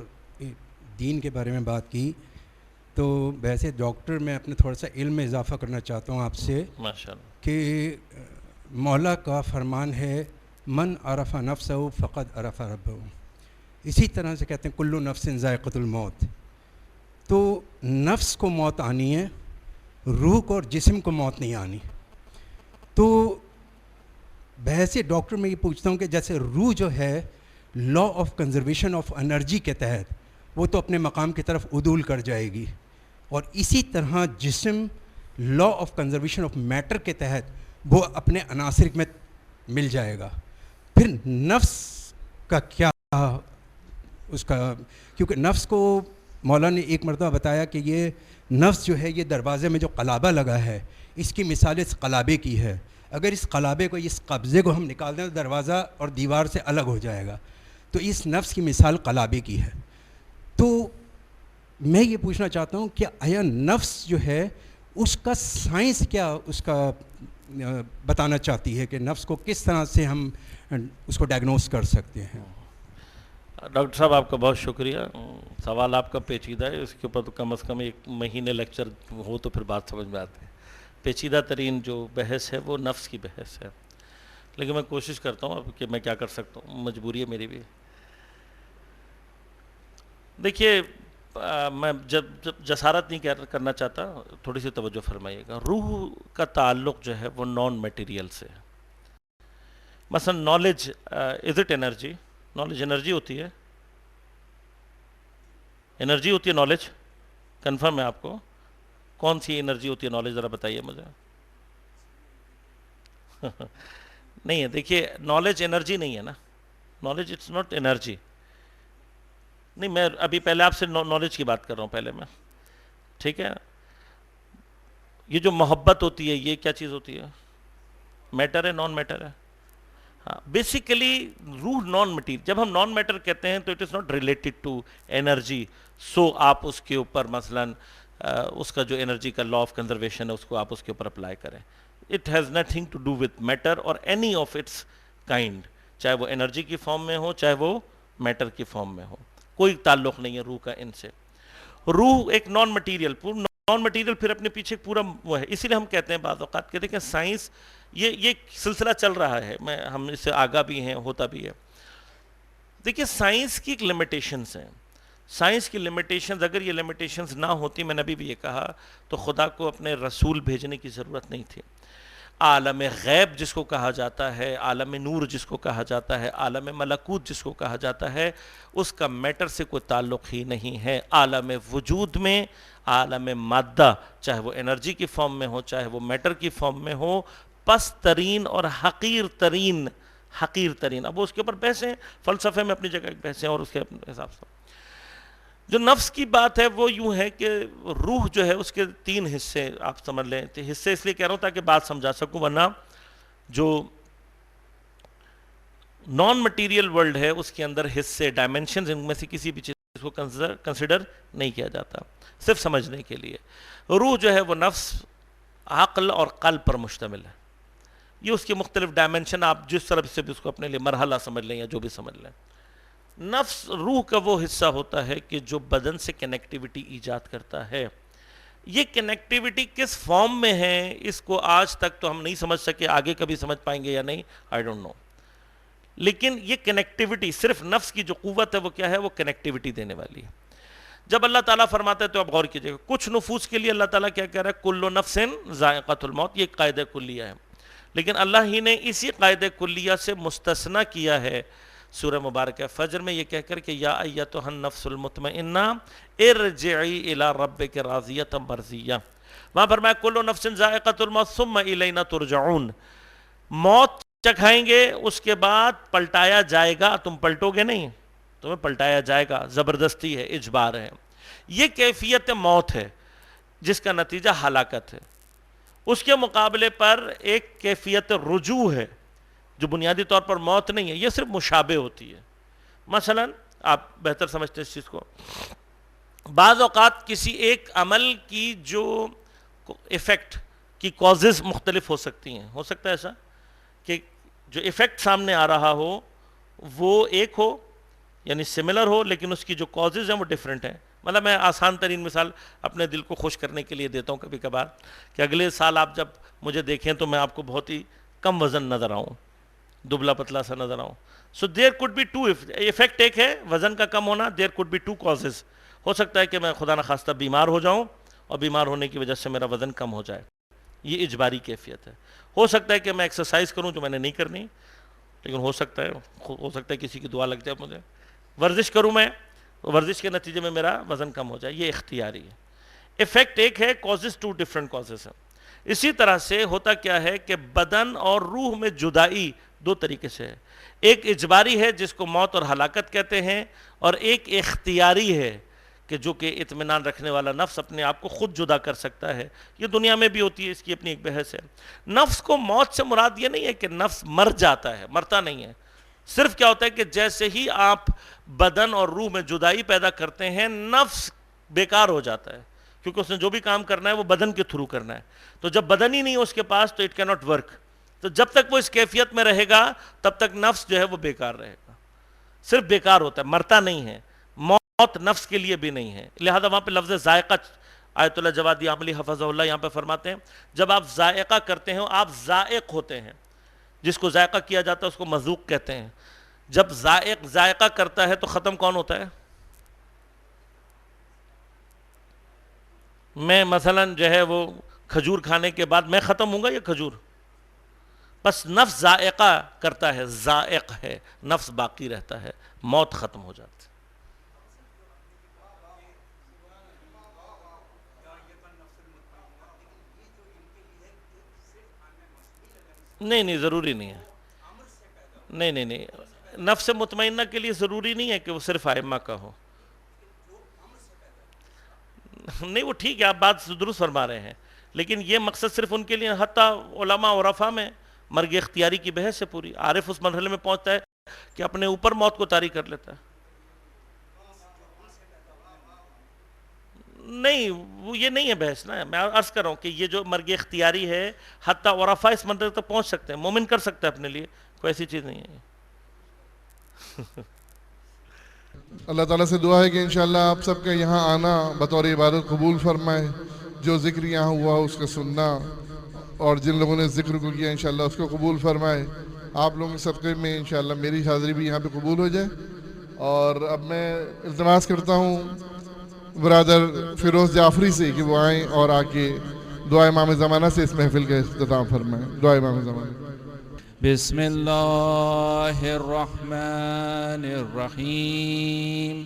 دین کے بارے میں بات کی تو ویسے ڈاکٹر میں اپنے تھوڑا سا علم میں اضافہ کرنا چاہتا ہوں آپ سے ماشاء اللہ کہ مولا کا فرمان ہے من عرف نفسه فقد عرف ربه. اسی طرح سے کہتے ہیں کل نفس ذائقۃ الموت. تو نفس کو موت آنی ہے, روح کو اور جسم کو موت نہیں آنی. تو بحث ڈاکٹر میں یہ پوچھتا ہوں کہ جیسے روح جو ہے law of conservation of energy کے تحت وہ تو اپنے مقام کی طرف عدول کر جائے گی, اور اسی طرح جسم law of conservation of matter کے تحت وہ اپنے عناصر میں مل جائے گا. پھر نفس کا کیا اس کا, کیونکہ نفس کو مولا نے ایک مرتبہ بتایا کہ یہ نفس جو ہے یہ دروازے میں جو قلابہ لگا ہے اس کی مثال اس قلابے کی ہے. اگر اس قلابے کو, اس قبضے کو ہم نکال دیں تو دروازہ اور دیوار سے الگ ہو جائے گا. تو اس نفس کی مثال قلابے کی ہے. تو میں یہ پوچھنا چاہتا ہوں کہ آیا نفس جو ہے اس کا سائنس کیا اس کا بتانا چاہتی ہے کہ نفس کو کس طرح سے ہم اس کو ڈائگنوز کر سکتے ہیں؟ ڈاکٹر صاحب آپ کا بہت شکریہ. سوال آپ کا پیچیدہ ہے, اس کے اوپر تو کم از کم 1 مہینے لیکچر ہو تو پھر بات سمجھ میں آتی ہے. پیچیدہ ترین جو بحث ہے وہ نفس کی بحث ہے, لیکن میں کوشش کرتا ہوں اب کہ میں کیا کر سکتا ہوں, مجبوری ہے میری بھی. دیکھیے میں جب جسارت نہیں کرنا چاہتا, تھوڑی سی توجہ فرمائیے گا. روح کا تعلق جو ہے وہ نان میٹیریل سے ہے. مثلا knowledge is it energy? Knowledge energy ہوتی ہے, انرجی ہوتی ہے نالج, کنفرم ہے آپ کو؟ کون سی انرجی ہوتی ہے نالج, ذرا بتائیے مجھے. نہیں ہے. دیکھیے نالج انرجی نہیں ہے نا, نالج اٹس ناٹ انرجی. نہیں, میں ابھی پہلے آپ سے نالج کی بات کر رہا ہوں پہلے میں, ٹھیک ہے. یہ جو محبت ہوتی ہے یہ کیا چیز ہوتی ہے؟ میٹر ہے, نان میٹر ہے؟ ہاں, بیسیکلی روح نان مٹیریل. جب ہم نان میٹر کہتے ہیں تو it is not related to energy. So آپ اس کے اوپر مثلاً اس کا جو انرجی کا لا آف کنزرویشن ہے اس کو آپ اس کے اوپر اپلائی کریں. It has nothing to do with matter اور اینی آف اٹس کائنڈ, چاہے وہ انرجی کی فارم میں ہو چاہے وہ میٹر کی فارم میں ہو. کوئی تعلق نہیں ہے روح کا ان سے. روح ایک نان مٹیریل, نان مٹیریل پھر اپنے پیچھے پورا وہ ہے. اسی لیے ہم کہتے ہیں بعض اوقات کہتے ہیں کہ سائنس یہ سلسلہ چل رہا ہے, ہم اس سے آگاہ بھی ہیں, ہوتا بھی ہے. دیکھیے سائنس کی ایک لمیٹیشنز ہیں. سائنس کی لمیٹیشنز, اگر یہ لمیٹیشنز نہ ہوتی, میں نے ابھی بھی یہ کہا, تو خدا کو اپنے رسول بھیجنے کی ضرورت نہیں تھی. عالم غیب جس کو کہا جاتا ہے, عالم نور جس کو کہا جاتا ہے, عالم ملکوت جس کو کہا جاتا ہے, اس کا میٹر سے کوئی تعلق ہی نہیں ہے. عالم وجود میں عالم مادہ, چاہے وہ انرجی کی فارم میں ہو چاہے وہ میٹر کی فارم میں ہو, پست ترین اور حقیر ترین, اب اس کے اوپر بحثیں فلسفے میں اپنی جگہ ایک بحثیں اور اس کے حساب سے. جو نفس کی بات ہے وہ یوں ہے کہ روح جو ہے اس کے 3 حصے آپ سمجھ لیں. حصے اس لیے کہہ رہا ہوں تاکہ بات سمجھا سکوں, ورنہ جو نان مٹیریل ورلڈ ہے اس کے اندر حصے, ڈائمینشنز, ان میں سے کسی بھی چیز کو کنسیڈر نہیں کیا جاتا, صرف سمجھنے کے لیے. روح جو ہے وہ نفس, عقل اور قلب پر مشتمل ہے. یہ اس کے مختلف ڈائمینشن, آپ جس طرح سے بھی اس کو اپنے لیے مرحلہ سمجھ لیں یا جو بھی سمجھ لیں. نفس روح کا وہ حصہ ہوتا ہے کہ جو بدن سے کنیکٹیوٹی ایجاد کرتا ہے. یہ کنیکٹیوٹی کس فارم میں ہے اس کو آج تک تو ہم نہیں سمجھ سکے, آگے کبھی سمجھ پائیں گے یا نہیں, آئی ڈونٹ نو. لیکن یہ کنیکٹیوٹی صرف نفس کی جو قوت ہے وہ کیا ہے, وہ کنیکٹیوٹی دینے والی ہے. جب اللہ تعالیٰ فرماتا ہے تو آپ غور کیجئے, کچھ نفوس کے لیے اللہ تعالیٰ کیا کہہ رہا ہے, کل نفس ذائقۃ الموت, یہ قاعدہ کلیہ ہے. لیکن اللہ ہی نے اسی قاعدہ کلیہ سے مستثنیٰ کیا ہے سورہ مبارکہ فجر میں یہ کہہ کر کہ یا ایتھا النفس المطمئنہ ارجعی الی ربک راضیۃ مرضیہ. وہاں فرمایا کل نفس ذائقۃ الموت ثم الینا ترجعون. موت چکھائیں گے, اس کے بعد پلٹایا جائے گا, تم پلٹو گے نہیں, تمہیں پلٹایا جائے گا, زبردستی ہے, اجبار ہے. یہ کیفیت موت ہے جس کا نتیجہ ہلاکت ہے. اس کے مقابلے پر ایک کیفیت رجوع ہے جو بنیادی طور پر موت نہیں ہے, یہ صرف مشابہ ہوتی ہے. مثلا آپ بہتر سمجھتے ہیں اس چیز کو, بعض اوقات کسی ایک عمل کی جو ایفیکٹ کی کازز مختلف ہو سکتی ہیں. ہو سکتا ہے ایسا کہ جو ایفیکٹ سامنے آ رہا ہو وہ ایک ہو, یعنی سملر ہو, لیکن اس کی جو کازز ہیں وہ ڈیفرنٹ ہیں. مطلب میں آسان ترین مثال اپنے دل کو خوش کرنے کے لیے دیتا ہوں کبھی کبھار, کہ اگلے سال آپ جب مجھے دیکھیں تو میں آپ کو بہت ہی کم وزن نظر آؤں, دبلا پتلا سا نظر آؤں. So there could be two effect. ایک ہے وزن کا کم ہونا, there could be two causes. ہو سکتا ہے کہ میں خدا نخواستہ بیمار ہو جاؤں اور بیمار ہونے کی وجہ سے میرا وزن کم ہو جائے, یہ اجباری کیفیت ہے. ہو سکتا ہے کہ میں ایکسرسائز کروں جو میں نے نہیں کرنی, لیکن ہو سکتا ہے کسی کی دعا لگ جائے مجھے. ورزش کروں میں, ورزش کے نتیجے میں میرا وزن کم ہو جائے, یہ اختیاری ہے. افیکٹ ایک ہے, کازز ٹو ڈیفرنٹ کازز ہیں. اسی طرح سے ہوتا کیا ہے کہ بدن اور روح میں جدائی دو طریقے سے ہے. ایک اجباری ہے جس کو موت اور ہلاکت کہتے ہیں, اور ایک اختیاری ہے کہ جو کہ اطمینان رکھنے والا نفس اپنے آپ کو خود جدا کر سکتا ہے. یہ دنیا میں بھی ہوتی ہے, اس کی اپنی ایک بحث ہے. نفس کو موت سے مراد یہ نہیں ہے کہ نفس مر جاتا ہے, مرتا نہیں ہے. صرف کیا ہوتا ہے کہ جیسے ہی آپ بدن اور روح میں جدائی پیدا کرتے ہیں, نفس بیکار ہو جاتا ہے, کیونکہ اس نے جو بھی کام کرنا ہے وہ بدن کے تھرو کرنا ہے. تو جب بدن ہی نہیں ہے اس کے پاس تو اٹ کی ناٹ ورک. تو جب تک وہ اس کیفیت میں رہے گا تب تک نفس جو ہے وہ بیکار رہے گا, صرف بیکار ہوتا ہے, مرتا نہیں ہے. موت نفس کے لیے بھی نہیں ہے. لہذا وہاں پہ لفظ ذائقہ, آیت اللہ جوادی عاملی حفظہ اللہ یہاں پہ فرماتے ہیں جب آپ ذائقہ کرتے ہیں آپ ذائق ہوتے ہیں. جس کو ذائقہ کیا جاتا ہے اس کو مذوق کہتے ہیں. جب ذائقہ کرتا ہے تو ختم کون ہوتا ہے؟ میں مثلا جو ہے وہ کھجور کھانے کے بعد میں ختم ہوں گا یا کھجور؟ بس نفس ذائقہ کرتا ہے, ذائق ہے, نفس باقی رہتا ہے, موت ختم ہو جاتی ہے. نہیں ضروری نہیں ہے. نہیں نفس مطمئنہ کے لیے ضروری نہیں ہے کہ وہ صرف ائمہ کا ہو. نہیں وہ ٹھیک ہے, آپ بات درست فرما رہے ہیں, لیکن یہ مقصد صرف ان کے لیے, حتیٰ علماء عرفاء میں مرگ اختیاری کی بحث ہے پوری. عارف اس مرحلے میں پہنچتا ہے کہ اپنے اوپر موت کو طاری کر لیتا ہے. نہیں وہ یہ نہیں ہے بحث نا, میں عرض کر رہا ہوں کہ یہ جو مرگ اختیاری ہے حتیٰ عرفاء اس مرحلے تک پہنچ سکتے ہیں, مومن کر سکتا ہے اپنے لیے, کوئی ایسی چیز نہیں ہے. اللہ تعالیٰ سے دعا ہے کہ انشاءاللہ آپ سب کا یہاں آنا بطور عبادت قبول فرمائے. جو ذکر یہاں ہوا اس کا سننا, اور جن لوگوں نے ذکر کو کیا انشاءاللہ اس کو قبول فرمائے. آپ لوگوں کے صدقے میں انشاءاللہ میری حاضری بھی یہاں پہ قبول ہو جائے. اور اب میں التماس کرتا ہوں برادر فیروز جعفری سے کہ وہ آئیں اور آ کے دعا امام زمانہ سے اس محفل کا اختتام فرمائیں. دعا امام زمانہ. بسم اللہ الرحمن الرحیم.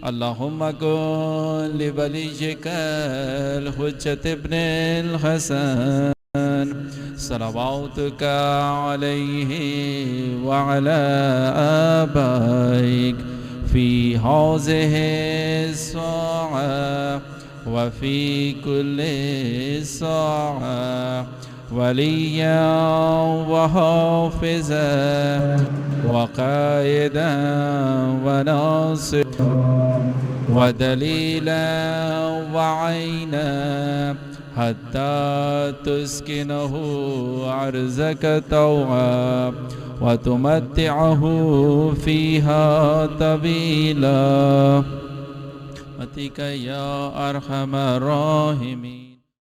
اللہم کن لولیک الحجۃ ابن الحسن صلواتک علیہ وعلی آبائک فی ہذہ الساعة وفی کل ساعة ولیا وحافظا وقائدا وناصرا ودلیلا وعینا حتی تسکنہ عرضک طوعا وتمتعہ فیہا طویلا برحمتک یا ارحم الراحمین.